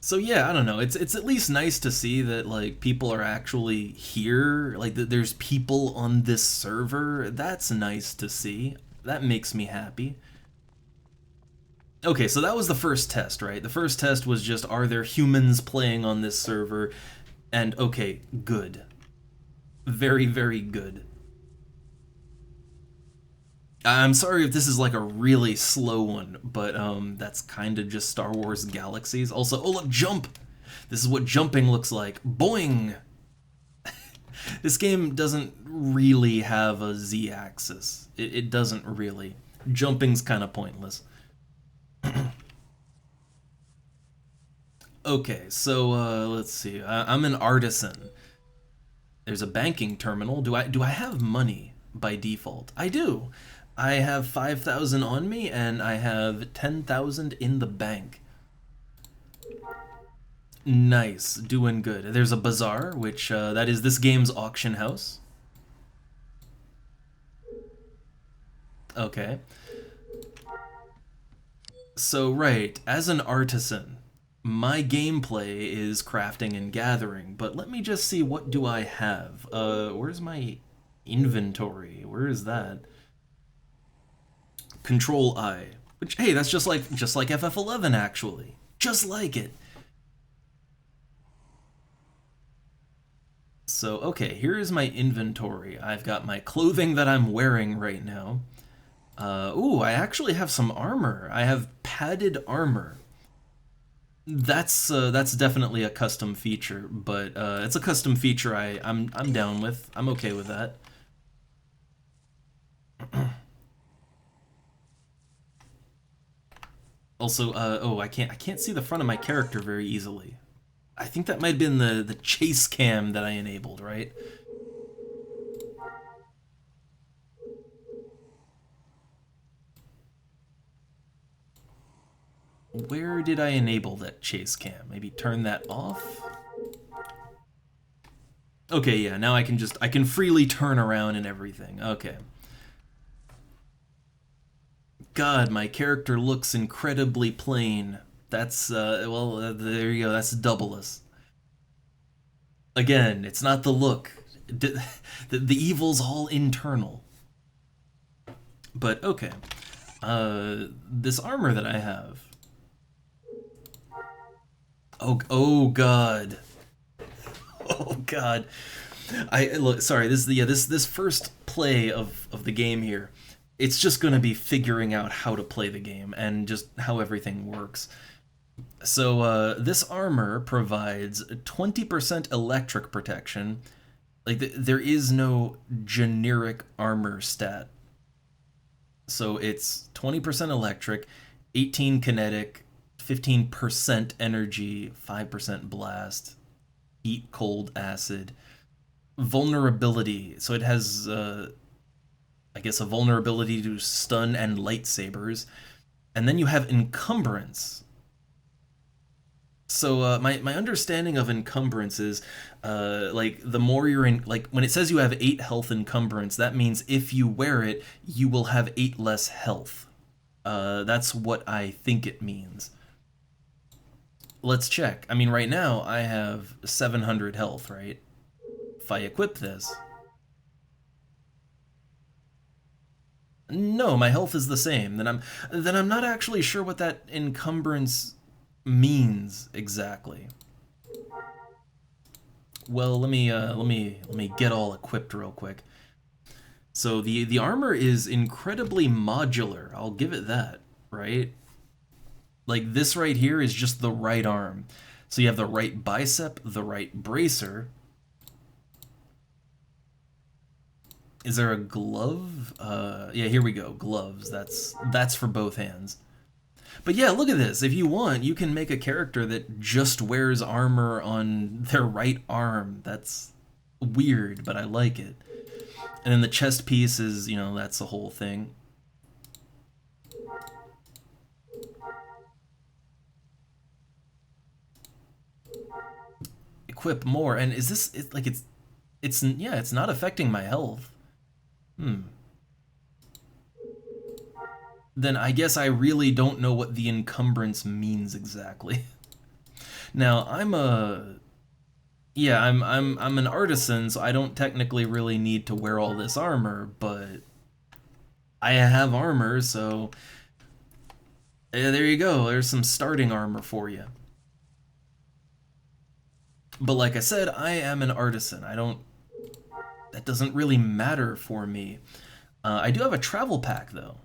So yeah, I don't know. It's at least nice to see that like people are actually here, like that there's people on this server. That's nice to see. That makes me happy. Okay, so that was the first test, right? The first test was just, are there humans playing on this server? And okay, good. Very, very good. I'm sorry if this is like a really slow one, but that's kind of just Star Wars Galaxies. Also, oh look, jump! This is what jumping looks like. Boing! This game doesn't really have a Z-axis. It doesn't really. Jumping's kind of pointless. Okay, so let's see. I'm an artisan. There's a banking terminal. Do I have money by default? I do. I have 5,000 on me and I have 10,000 in the bank. Nice, doing good. There's a bazaar, which that is this game's auction house. Okay. So right, as an artisan, my gameplay is crafting and gathering, but let me just see, what do I have? Where's my inventory? Where is that? Control I. Which, hey, that's just like FF11 actually. Just like it. So, okay, here is my inventory. I've got my clothing that I'm wearing right now. Ooh, I actually have some armor. I have padded armor. That's definitely a custom feature, but it's a custom feature I'm down with. I'm okay with that. Also, oh, I can't see the front of my character very easily. I think that might have been the chase cam that I enabled, right? Where did I enable that chase cam? Maybe turn that off? Okay, yeah, now I can freely turn around and everything. Okay. God, my character looks incredibly plain. That's, well, there you go, that's doubleless. Again, it's not the look. The evil's all internal. But, okay. This armor that I have. Oh God. Oh God. Look, sorry, this first play of the game here, it's just gonna be figuring out how to play the game and just how everything works. So this armor provides 20% electric protection. Like there is no generic armor stat. So it's 20% electric, 18 kinetic, 15% energy, 5% blast, heat, cold, acid, vulnerability. So it has, I guess, a vulnerability to stun and lightsabers. And then you have encumbrance. So my understanding of encumbrance is, like the more you're in, like when it says you have 8 health encumbrance, that means if you wear it, you will have 8 less health. That's what I think it means. Let's check. I mean, right now I have 700 health, right? If I equip this, no, my health is the same. Then I'm not actually sure what that encumbrance means exactly. Well, let me get all equipped real quick. So the armor is incredibly modular. I'll give it that, right? Like this right here is just the right arm. So you have the right bicep, the right bracer. Is there a glove? Yeah, here we go. Gloves. That's for both hands. But yeah, look at this. If you want, you can make a character that just wears armor on their right arm. That's weird, but I like it. And then the chest piece is, that's the whole thing. Equip more. And is this like it's yeah, it's not affecting my health. Hmm. Then I guess I really don't know what the encumbrance means exactly. Now, I'm an artisan, so I don't technically really need to wear all this armor, but I have armor, so there you go. There's some starting armor for you. But like I said, I am an artisan. I don't. That doesn't really matter for me. I do have a travel pack though.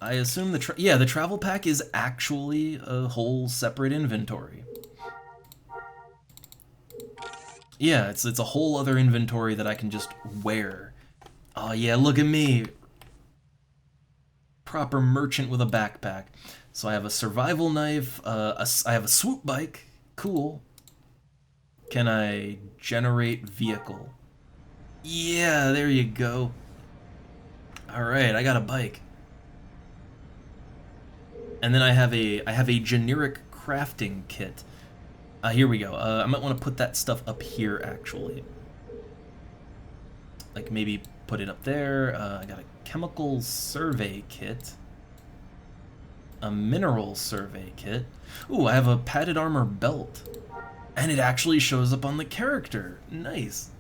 I assume yeah, the travel pack is actually a whole separate inventory. Yeah, it's a whole other inventory that I can just wear. Oh yeah, look at me. Proper merchant with a backpack. So I have a survival knife, I have a swoop bike. Cool. Can I generate vehicle? Yeah, there you go. Alright, I got a bike. And then I have a generic crafting kit. Here we go. I might want to put that stuff up here, actually. Like, maybe put it up there. I got a chemical survey kit. A mineral survey kit. Ooh, I have a padded armor belt. And it actually shows up on the character. Nice.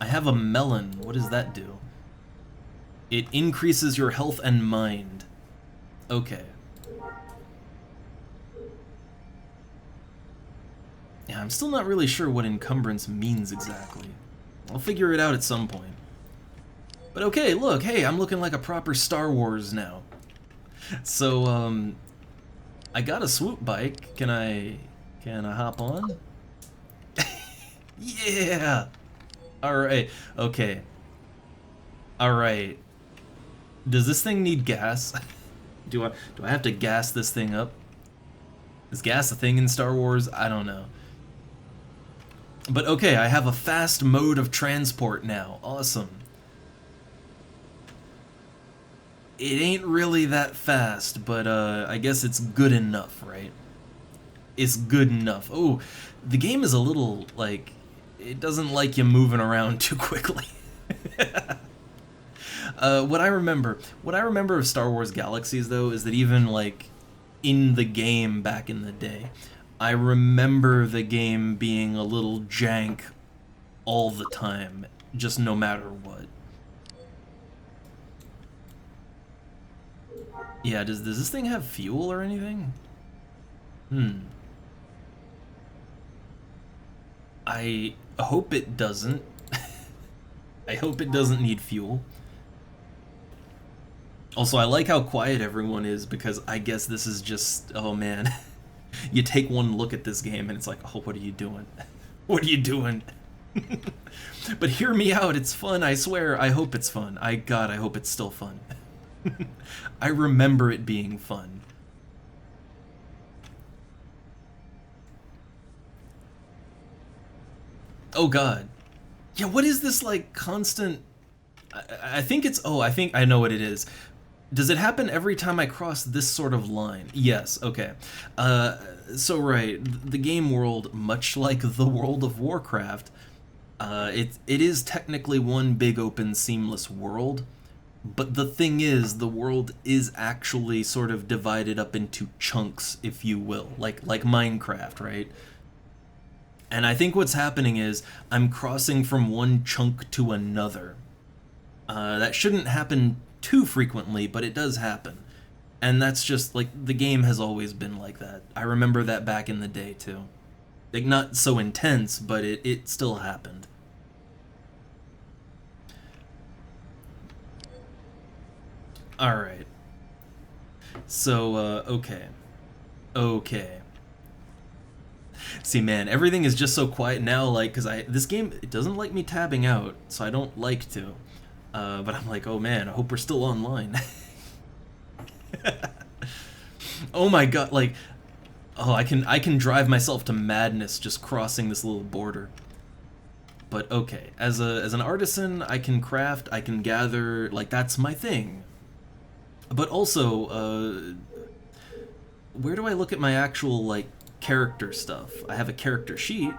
I have a melon. What does that do? It increases your health and mind. Okay. Yeah, I'm still not really sure what encumbrance means exactly. I'll figure it out at some point. But okay, look, hey, I'm looking like a proper Star Wars now. So, I got a swoop bike. Can I hop on? Yeah! Alright, okay. Alright. Does this thing need gas? Do I have to gas this thing up? Is gas a thing in Star Wars? I don't know. But okay, I have a fast mode of transport now. Awesome. It ain't really that fast, but I guess it's good enough, right? It's good enough. Oh, the game is a little, like, it doesn't like you moving around too quickly. What I remember of Star Wars Galaxies, though, is that even, like, in the game back in the day, I remember the game being a little jank all the time, just no matter what. Yeah, does this thing have fuel or anything? I hope it doesn't. I hope it doesn't need fuel. Also, I like how quiet everyone is because I guess this is just, oh man. You take one look at this game and it's like, oh, what are you doing? What are you doing? But hear me out, it's fun, I swear. I hope it's fun. God, I hope it's still fun. I remember it being fun. Oh god. Yeah, what is this, like, constant... I think it's... Oh, I think I know what it is. Does it happen every time I cross this sort of line? Yes, okay. So right, the game world, much like the World of Warcraft, it is technically one big open seamless world, but the thing is, the world is actually sort of divided up into chunks, if you will, like Minecraft, right? And I think what's happening is I'm crossing from one chunk to another. That shouldn't happen too frequently, but it does happen. And that's just, like, the game has always been like that. I remember that back in the day, too. Like, not so intense, but it still happened. Alright. So, okay. Okay. See, man, everything is just so quiet now, like, because this game, it doesn't like me tabbing out, so I don't like to. But I'm like, oh man, I hope we're still online. Oh my god, like, oh, I can drive myself to madness just crossing this little border. But okay, as an artisan, I can craft, I can gather, like, that's my thing. But also, where do I look at my actual, like, character stuff? I have a character sheet.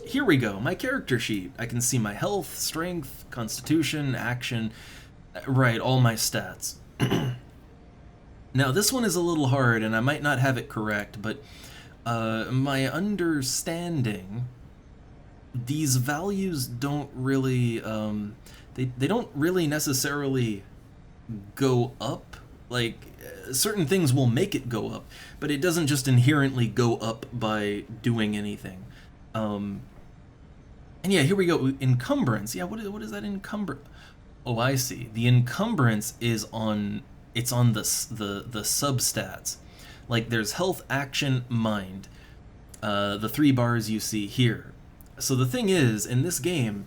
Here we go, my character sheet. I can see my health, strength, constitution, action, right, all my stats. Now, this one is a little hard, and I might not have it correct, but my understanding, these values don't really, they don't really necessarily go up like certain things will make it go up, but it doesn't just inherently go up by doing anything. Um, and yeah, here we go. Encumbrance. Yeah, what is that encumbrance? Oh, I see. The encumbrance is on it's on the substats. Like there's health, action, mind. The 3 bars you see here. So the thing is, in this game,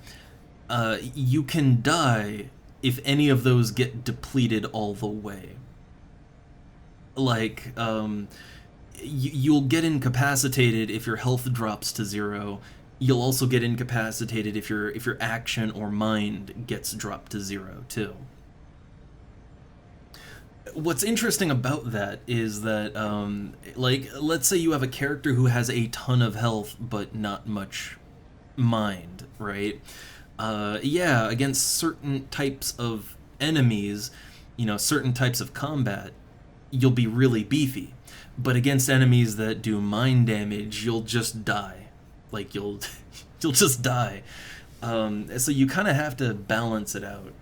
you can die if any of those get depleted all the way. Like, you'll get incapacitated if your health drops to 0. You'll also get incapacitated if your action or mind gets dropped to 0 too. What's interesting about that is that, like, let's say you have a character who has a ton of health but not much mind, right? Yeah, against certain types of enemies, certain types of combat, you'll be really beefy. But against enemies that do mind damage, you'll just die. Like, you'll just die. So you kind of have to balance it out.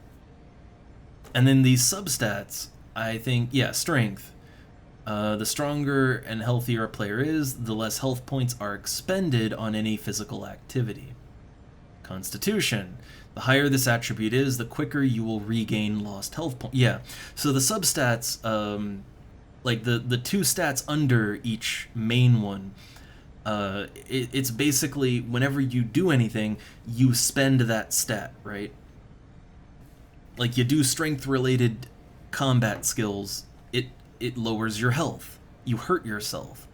And then these substats, I think, yeah, strength. The stronger and healthier a player is, the less health points are expended on any physical activity. Constitution. The higher this attribute is, the quicker you will regain lost health points. Yeah, so the substats, like the 2 stats under each main one, it's basically whenever you do anything, you spend that stat, right? Like you do strength-related combat skills, it lowers your health. You hurt yourself.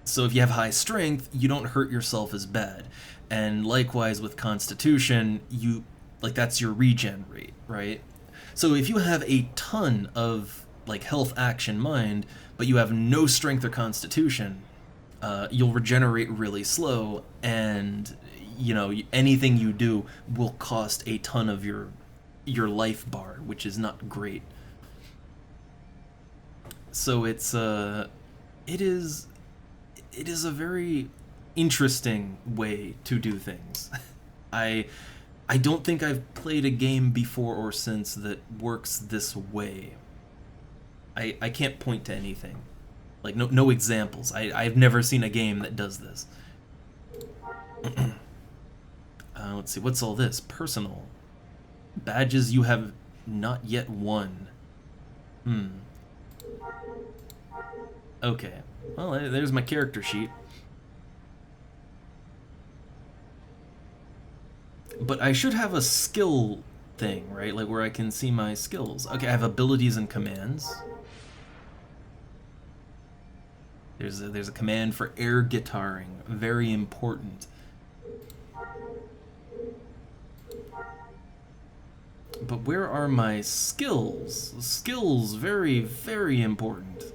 So if you have high strength, you don't hurt yourself as bad. And likewise with Constitution, that's your regen rate, right? So if you have a ton of like health, action, mind, but you have no strength or Constitution, you'll regenerate really slow, and anything you do will cost a ton of your life bar, which is not great. So it is a very interesting way to do things. I don't think I've played a game before or since that works this way. I can't point to anything. Like, no examples. I've never seen a game that does this. Let's see, what's all this? Personal. Badges you have not yet won. Okay. Well, there's my character sheet. But I should have a skill thing, right? Like where I can see my skills. Okay, I have abilities and commands. There's a command for air guitaring. Very important. But where are my skills? Skills, very, very important.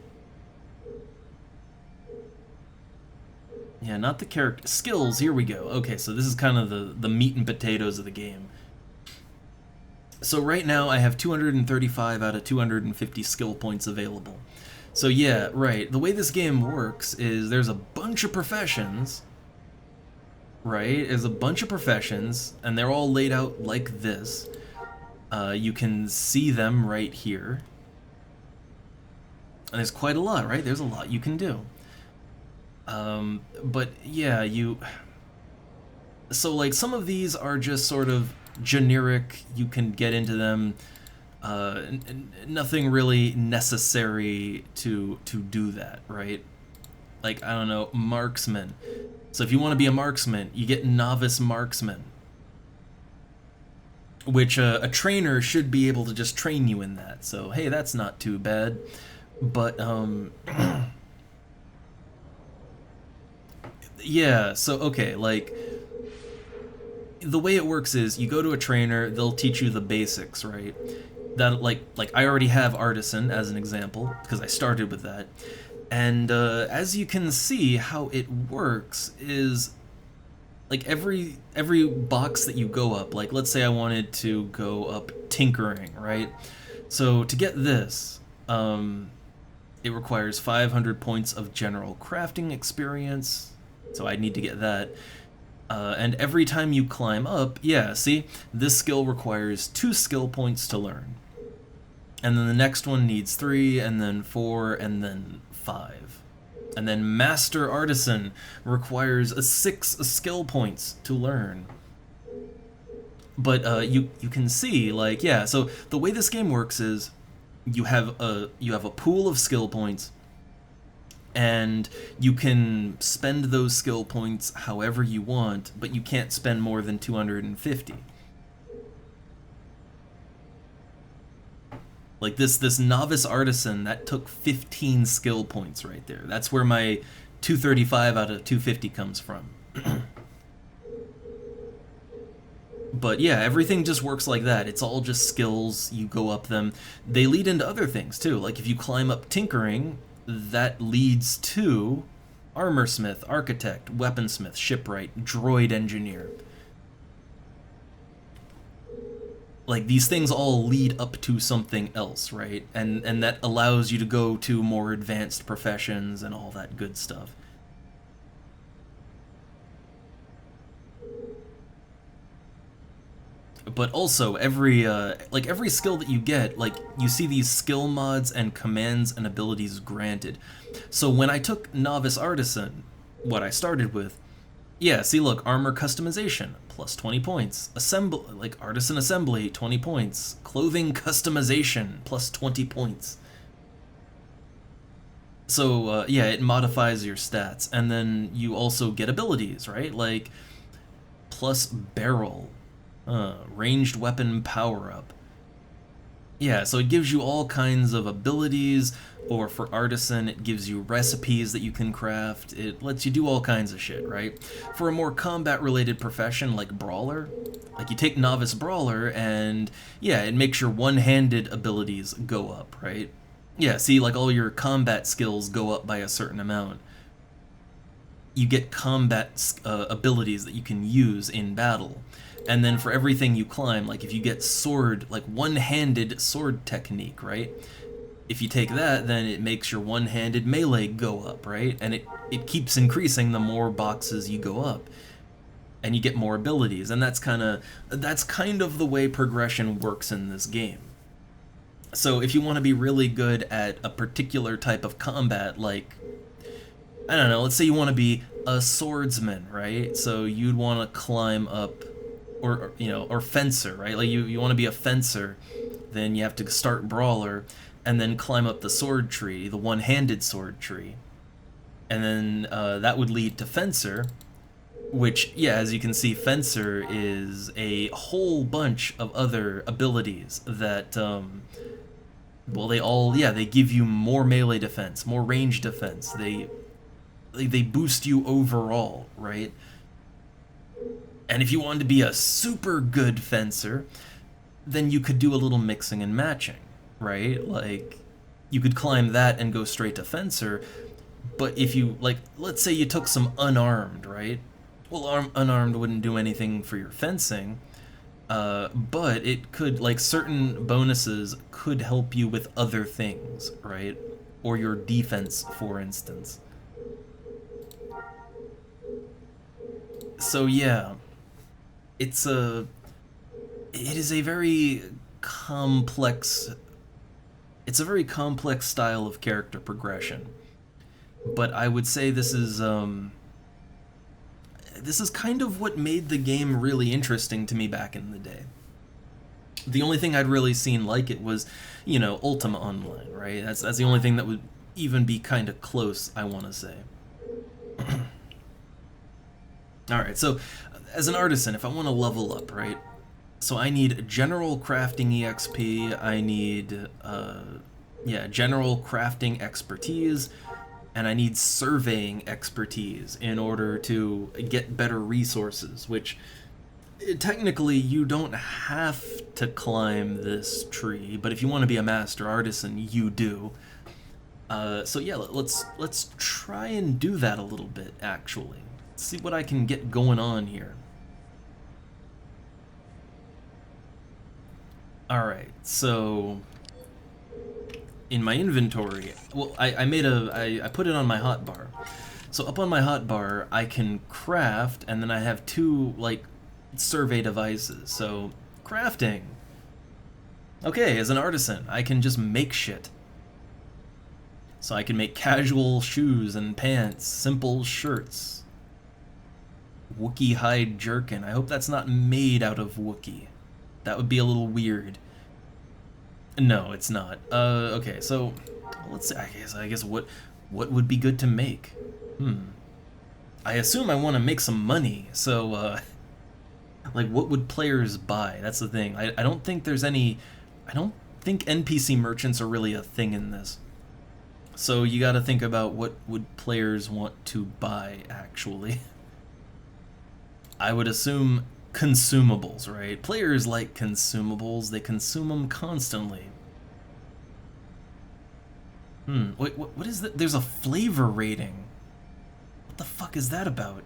Yeah, not the character. Skills, here we go. Okay, so this is kind of the meat and potatoes of the game. So right now I have 235 out of 250 skill points available. So yeah, right. The way this game works is there's a bunch of professions, right? There's a bunch of professions, and they're all laid out like this. You can see them right here. And there's quite a lot, right? There's a lot you can do. But yeah, so like some of these are just sort of generic, you can get into them, nothing really necessary to do that, right? Like, I don't know, marksman. So if you want to be a marksman, you get novice marksman, which a trainer should be able to just train you in that. So hey, that's not too bad. But yeah, so okay, like the way it works is you go to a trainer, they'll teach you the basics, right? That like I already have artisan as an example because I started with that. And as you can see, how it works is like every box that you go up, like let's say I wanted to go up tinkering, right? So to get this, it requires 500 points of general crafting experience, so I need to get that. And every time you climb up, yeah, see, this skill requires 2 skill points to learn. And then the next one needs 3, and then 4, and then 5. And then Master Artisan requires 6 skill points to learn. But you can see, like, yeah, so the way this game works is you have a pool of skill points, and you can spend those skill points however you want, but you can't spend more than 250. Like this novice artisan, that took 15 skill points right there. That's where my 235 out of 250 comes from. But yeah, everything just works like that. It's all just skills, you go up them. They lead into other things too. Like if you climb up tinkering, that leads to armorsmith, architect, weaponsmith, shipwright, droid engineer. Like these things all lead up to something else, right? And that allows you to go to more advanced professions and all that good stuff. But also every skill that you get, like you see these skill mods and commands and abilities granted. So when I took Novice Artisan, what I started with, yeah, see, look, armor customization plus 20 points, artisan assembly 20 points, clothing customization plus 20 points. So yeah, it modifies your stats, and then you also get abilities, right? Like plus barrel, ranged weapon power up. Yeah, so it gives you all kinds of abilities, or for artisan, it gives you recipes that you can craft. It lets you do all kinds of shit, right? For a more combat-related profession like brawler, like you take novice brawler, and yeah, it makes your one-handed abilities go up, right? Yeah, see, like all your combat skills go up by a certain amount. You get combat abilities that you can use in battle. And then for everything you climb, like if you get sword, like one-handed sword technique, right? If you take that, then it makes your one-handed melee go up, right? And it keeps increasing the more boxes you go up. And you get more abilities, and that's kind of the way progression works in this game. So if you want to be really good at a particular type of combat, like, I don't know, let's say you want to be a swordsman, right? So you'd want to climb up, or fencer, right? Like you want to be a fencer, then you have to start brawler, and then climb up the sword tree, the one-handed sword tree, and then that would lead to fencer, which, yeah, as you can see, fencer is a whole bunch of other abilities that, well, they give you more melee defense, more range defense. They boost you overall, right? And if you wanted to be a super good fencer, then you could do a little mixing and matching, right? Like, you could climb that and go straight to fencer, but if you, like, let's say you took some unarmed, right? Well, unarmed wouldn't do anything for your fencing, but it could, like, certain bonuses could help you with other things, right? Or your defense, for instance. So yeah, it is a very complex, it's a very complex style of character progression. But I would say this is kind of what made the game really interesting to me back in the day. The only thing I'd really seen like it was, Ultima Online, right? That's the only thing that would even be kind of close, I want to say. Alright, so as an artisan, if I want to level up, right? So I need general crafting EXP, I need, general crafting expertise, and I need surveying expertise in order to get better resources, which technically you don't have to climb this tree, but if you want to be a master artisan, you do. So yeah, let's try and do that a little bit, actually. Let's see what I can get going on here. Alright, so in my inventory, well, I put it on my hotbar. So up on my hotbar, I can craft, and then I have 2, like, survey devices. So, crafting. Okay, as an artisan, I can just make shit. So I can make casual shoes and pants, simple shirts. Wookiee hide jerkin. I hope that's not made out of Wookiee. That would be a little weird. No, it's not. Okay, so let's see. I guess what would be good to make? I assume I want to make some money. So like what would players buy? That's the thing. I don't think there's any. I don't think NPC merchants are really a thing in this. So you got to think about what would players want to buy actually. I would assume consumables, right? Players like consumables. They consume them constantly. Wait, what is that? There's a flavor rating. What the fuck is that about?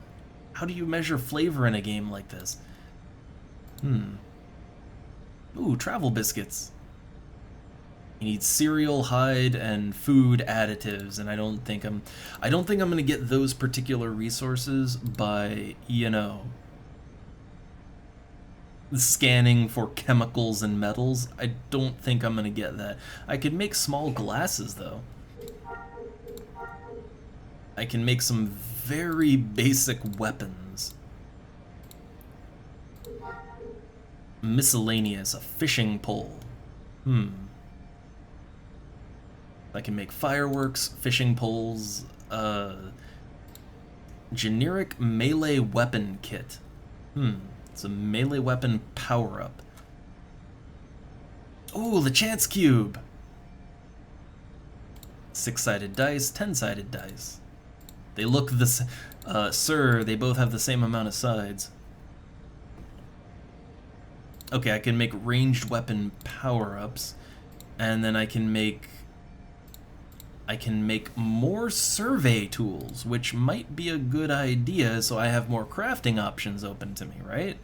How do you measure flavor in a game like this? Ooh, travel biscuits. You need cereal, hide, and food additives, and I don't think I'm gonna get those particular resources by, you know, scanning for chemicals and metals. I don't think I'm gonna get that. I could make small glasses though. I can make some very basic weapons. Miscellaneous, a fishing pole. I can make fireworks, fishing poles, generic melee weapon kit. It's a melee weapon power-up. Oh, the chance cube! 6-sided dice, 10-sided dice. They look sir, they both have the same amount of sides. Okay, I can make ranged weapon power-ups, and then I can make more survey tools, which might be a good idea, so I have more crafting options open to me, right?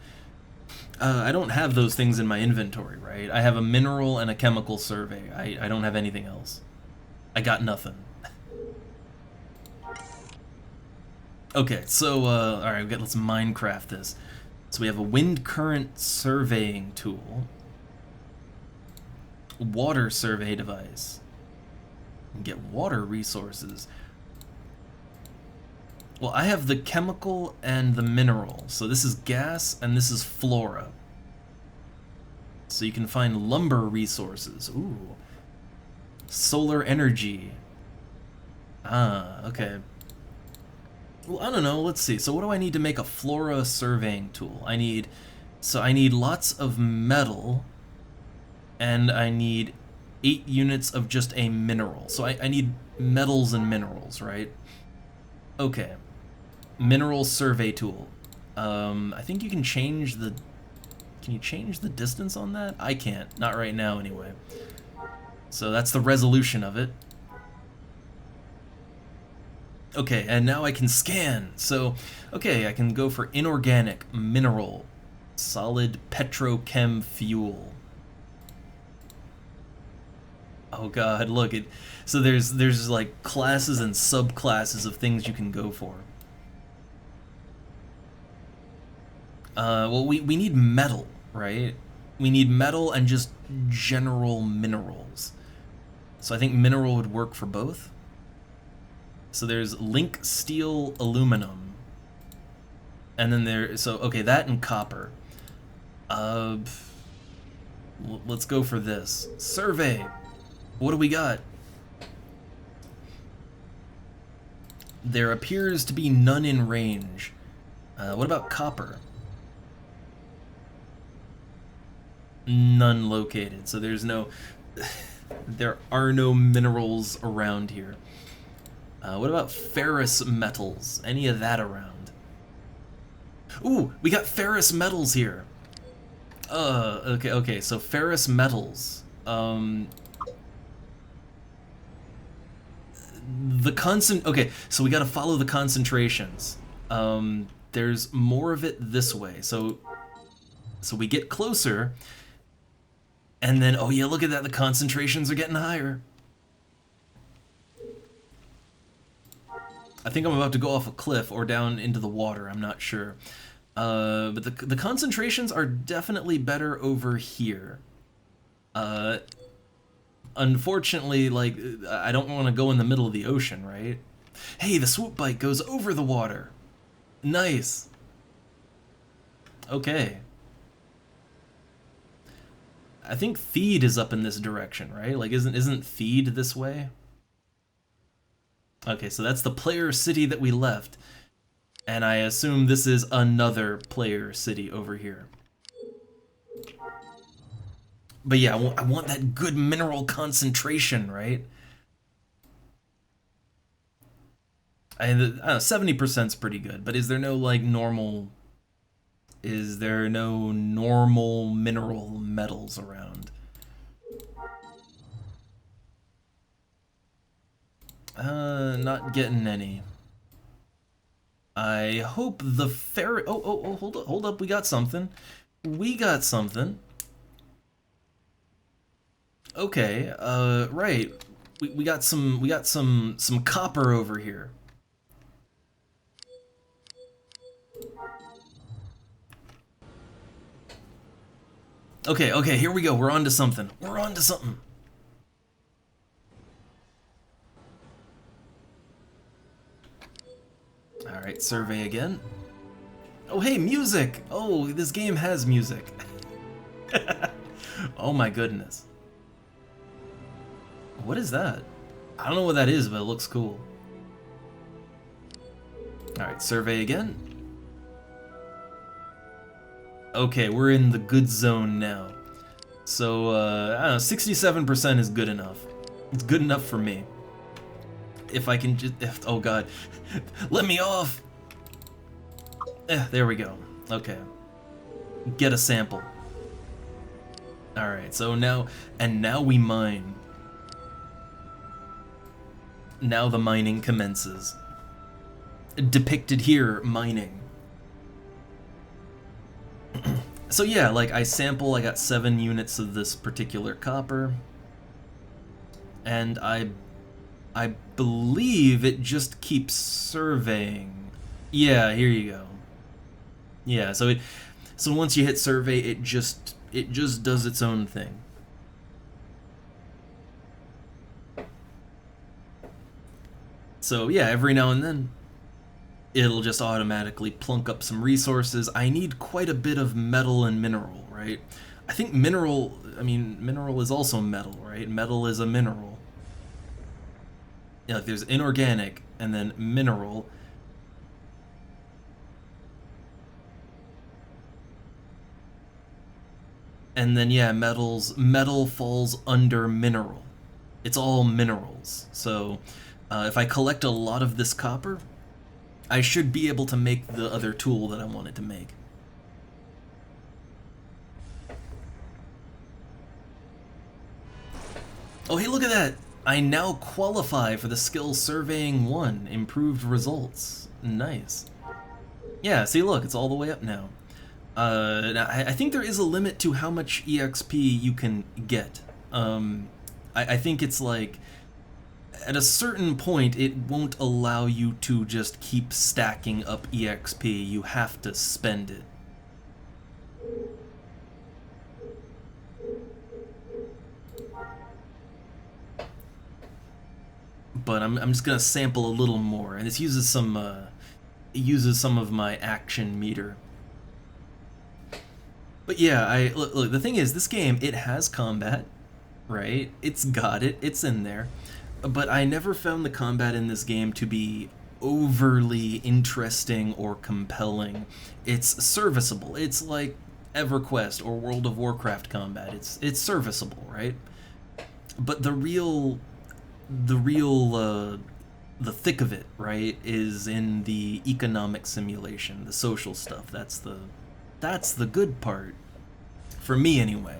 I don't have those things in my inventory, right? I have a mineral and a chemical survey. I don't have anything else. I got nothing. Okay, so, alright, let's Minecraft this. So we have a wind current surveying tool. Water survey device. Get water resources. Well, I have the chemical and the mineral. So this is gas and this is flora. So you can find lumber resources. Ooh. Solar energy. Ah, okay. Well, I don't know. Let's see. So what do I need to make a flora surveying tool? I need lots of metal, and I need 8 units of just a mineral. So I need metals and minerals, right? Okay. Mineral survey tool. I think you can change the... Can you change the distance on that? I can't. Not right now, anyway. So that's the resolution of it. Okay, and now I can scan. So, okay, I can go for inorganic, mineral, solid petrochem fuel. Oh god, look it. So there's like classes and subclasses of things you can go for. Well, we need metal, right? We need metal and just general minerals. So I think mineral would work for both. So there's link steel aluminum. And then okay, that and copper. Let's go for this. Survey. What do we got? There appears to be none in range. What about copper? None located. So there's no... there are no minerals around here. What about ferrous metals? Any of that around? Ooh, we got ferrous metals here. Okay, so ferrous metals. Okay, so we gotta follow the concentrations. There's more of it this way. So we get closer, and then, oh yeah, look at that, the concentrations are getting higher. I think I'm about to go off a cliff or down into the water, I'm not sure. But the concentrations are definitely better over here. Uh, Unfortunately, like, I don't want to go in the middle of the ocean, right? Hey, the swoop bike goes over the water. Nice. Okay. I think feed is up in this direction, right? Like, isn't feed this way? Okay, so that's the player city that we left. And I assume this is another player city over here. But yeah, I want that good mineral concentration, right? I don't know, 70%'s pretty good, but is there no like normal... Is there no normal mineral metals around? Not getting any. I hope the ferry... Oh, hold up, we got something. We got something. Okay, right. We got some copper over here. Okay, here we go. We're on to something. We're on to something. Alright, survey again. Oh, hey, music! Oh, this game has music. Oh my goodness. What is that? I don't know what that is, but it looks cool. Alright, survey again. Okay, we're in the good zone now. So, I don't know, 67% is good enough. It's good enough for me. If I can just... oh god. Let me off! There we go. Okay. Get a sample. Alright, so now... And now we mine. Now the mining commences. Depicted here, mining. So yeah, like I got 7 units of this particular copper. And I believe it just keeps surveying. Yeah, here you go. Yeah, so once you hit survey, it just does its own thing. So yeah, every now and then it'll just automatically plunk up some resources. I need quite a bit of metal and mineral, right? I think mineral is also metal, right? Metal is a mineral. Yeah, like there's inorganic and then mineral. And then yeah, metal falls under mineral. It's all minerals. So if I collect a lot of this copper, I should be able to make the other tool that I wanted to make. Oh, hey, look at that! I now qualify for the skill Surveying 1, improved results. Nice. Yeah, see, look, it's all the way up now. I think there is a limit to how much EXP you can get. I think it's like, at a certain point, it won't allow you to just keep stacking up EXP. You have to spend it. But I'm just gonna sample a little more, and this uses some of my action meter. But yeah, look. The thing is, this game, it has combat, right? It's got it. It's in there. But I never found the combat in this game to be overly interesting or compelling. It's serviceable. It's like EverQuest or World of Warcraft combat. It's serviceable, right? But the thick of it, right, is in the economic simulation, the social stuff. That's the good part. For me, anyway.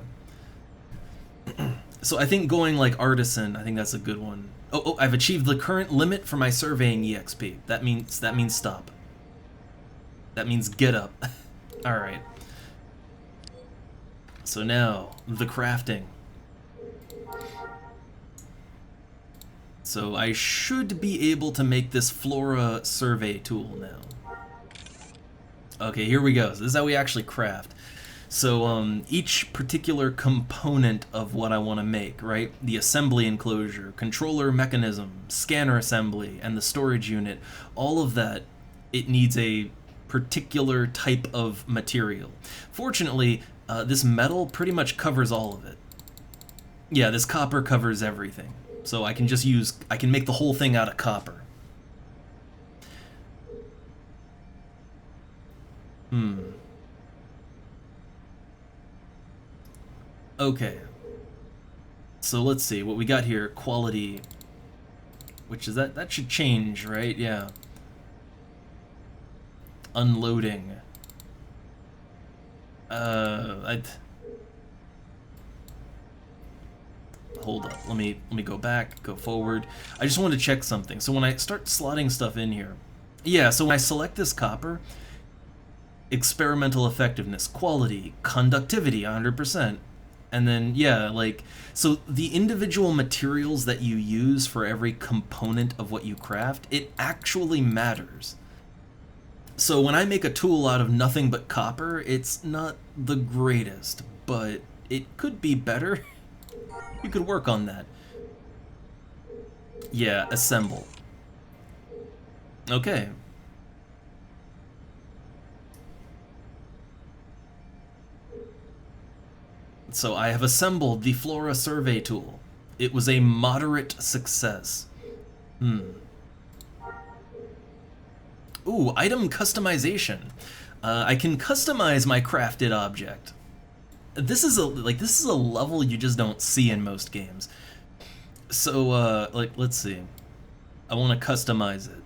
So I think going like artisan, I think that's a good one. Oh, I've achieved the current limit for my surveying EXP. That means stop. That means get up. All right. So now the crafting. So I should be able to make this flora survey tool now. Okay, here we go. So this is how we actually craft. So each particular component of what I want to make, right? The assembly enclosure, controller mechanism, scanner assembly, and the storage unit, all of that, it needs a particular type of material. Fortunately, this metal pretty much covers all of it. Yeah, this copper covers everything. So I can make the whole thing out of copper. Okay. So let's see what we got here. Quality, which is that should change, right? Yeah. Unloading. I hold up. Let me go back, go forward. I just want to check something. So when I start slotting stuff in here, yeah. So when I select this copper, experimental effectiveness, quality, conductivity, 100%. And then, yeah, like, so the individual materials that you use for every component of what you craft, it actually matters. So when I make a tool out of nothing but copper, it's not the greatest, but it could be better. You could work on that. Yeah, assemble. Okay. So I have assembled the Flora survey tool. It was a moderate success. Ooh, item customization. I can customize my crafted object. This is a level you just don't see in most games. So like, let's see. I want to customize it.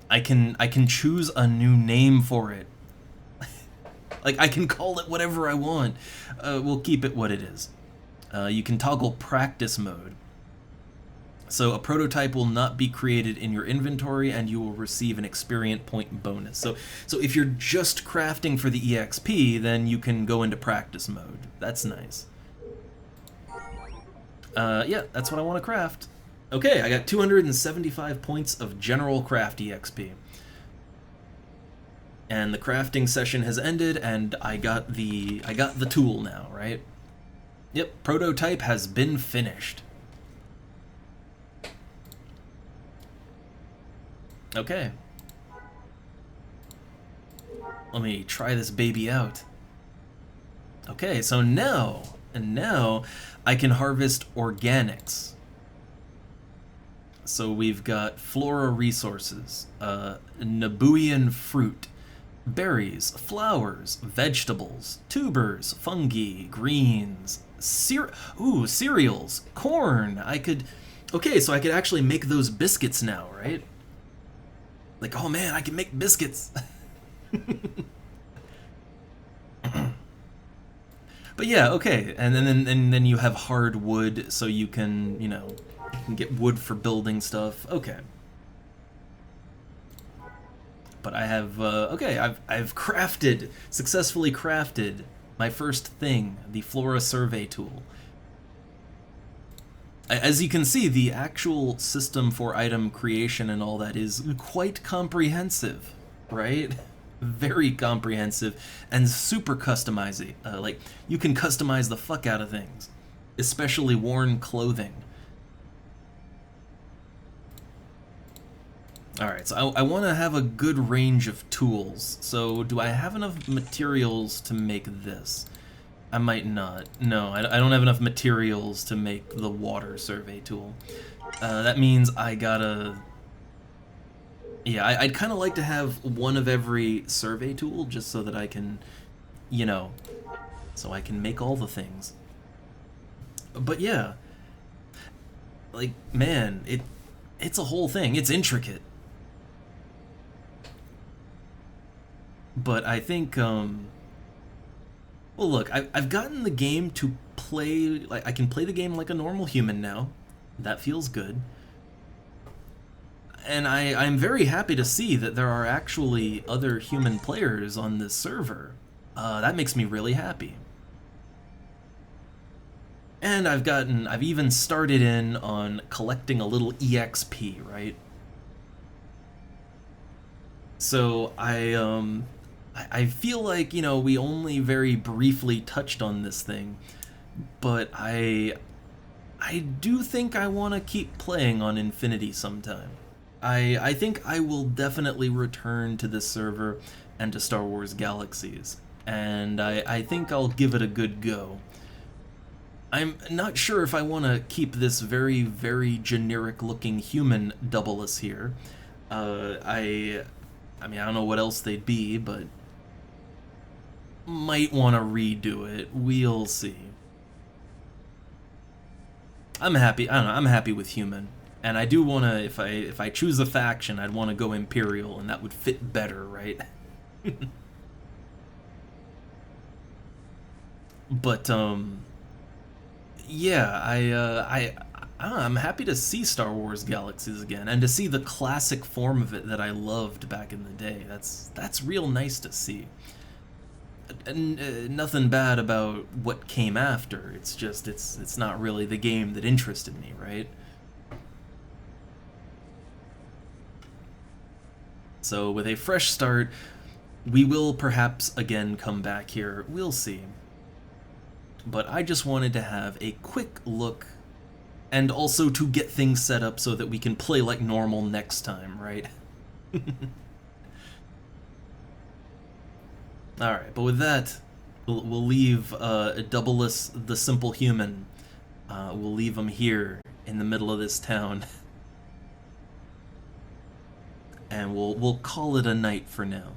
I can choose a new name for it. Like, I can call it whatever I want. We'll keep it what it is. You can toggle practice mode. So a prototype will not be created in your inventory, and you will receive an experience point bonus. So if you're just crafting for the EXP, then you can go into practice mode. That's nice. Yeah, that's what I want to craft. Okay, I got 275 points of general craft EXP. And the crafting session has ended, and I got the tool now, right? Yep, prototype has been finished. Okay. Let me try this baby out. Okay, so now I can harvest organics. So we've got flora resources, Nabuian fruit, berries, flowers, vegetables, tubers, fungi, greens, cereals, corn. Okay, so I could actually make those biscuits now, right? Like, oh man, I can make biscuits. But yeah, okay, and then you have hard wood, so you can, you can get wood for building stuff. Okay. But I have, okay, I've successfully crafted my first thing, the Flora Survey tool. As you can see, the actual system for item creation and all that is quite comprehensive, right? Very comprehensive and super customizing. Like, you can customize the fuck out of things, especially worn clothing. Alright, so I want to have a good range of tools. So do I have enough materials to make this? I might not. No, I don't have enough materials to make the water survey tool. That means I gotta... Yeah, I'd kind of like to have one of every survey tool, just so that I can, so I can make all the things. But yeah, like, man, it's a whole thing. It's intricate. But I think, well, look, I've gotten the game to play, like, I can play the game like a normal human now. That feels good. And I'm very happy to see that there are actually other human players on this server. That makes me really happy. And I've even started in on collecting a little EXP, right? So I feel like, we only very briefly touched on this thing, but I do think I want to keep playing on Infinity sometime. I think I will definitely return to this server and to Star Wars Galaxies, and I think I'll give it a good go. I'm not sure if I want to keep this very, very generic looking human double us here. I mean, I don't know what else they'd be, but might want to redo it. We'll see. I'm happy. I don't know. I'm happy with human, and I do want to. If I choose a faction, I'd want to go Imperial, and that would fit better, right? But yeah, I don't know, I'm happy to see Star Wars Galaxies again, and to see the classic form of it that I loved back in the day. That's real nice to see. And nothing bad about what came after. It's just it's not really the game that interested me, right? So with a fresh start, we will perhaps again come back here. We'll see. But I just wanted to have a quick look and also to get things set up so that we can play like normal next time, right? Alright, but with that, we'll leave Doubleless the Simple Human. We'll leave him here in the middle of this town. And we'll call it a night for now.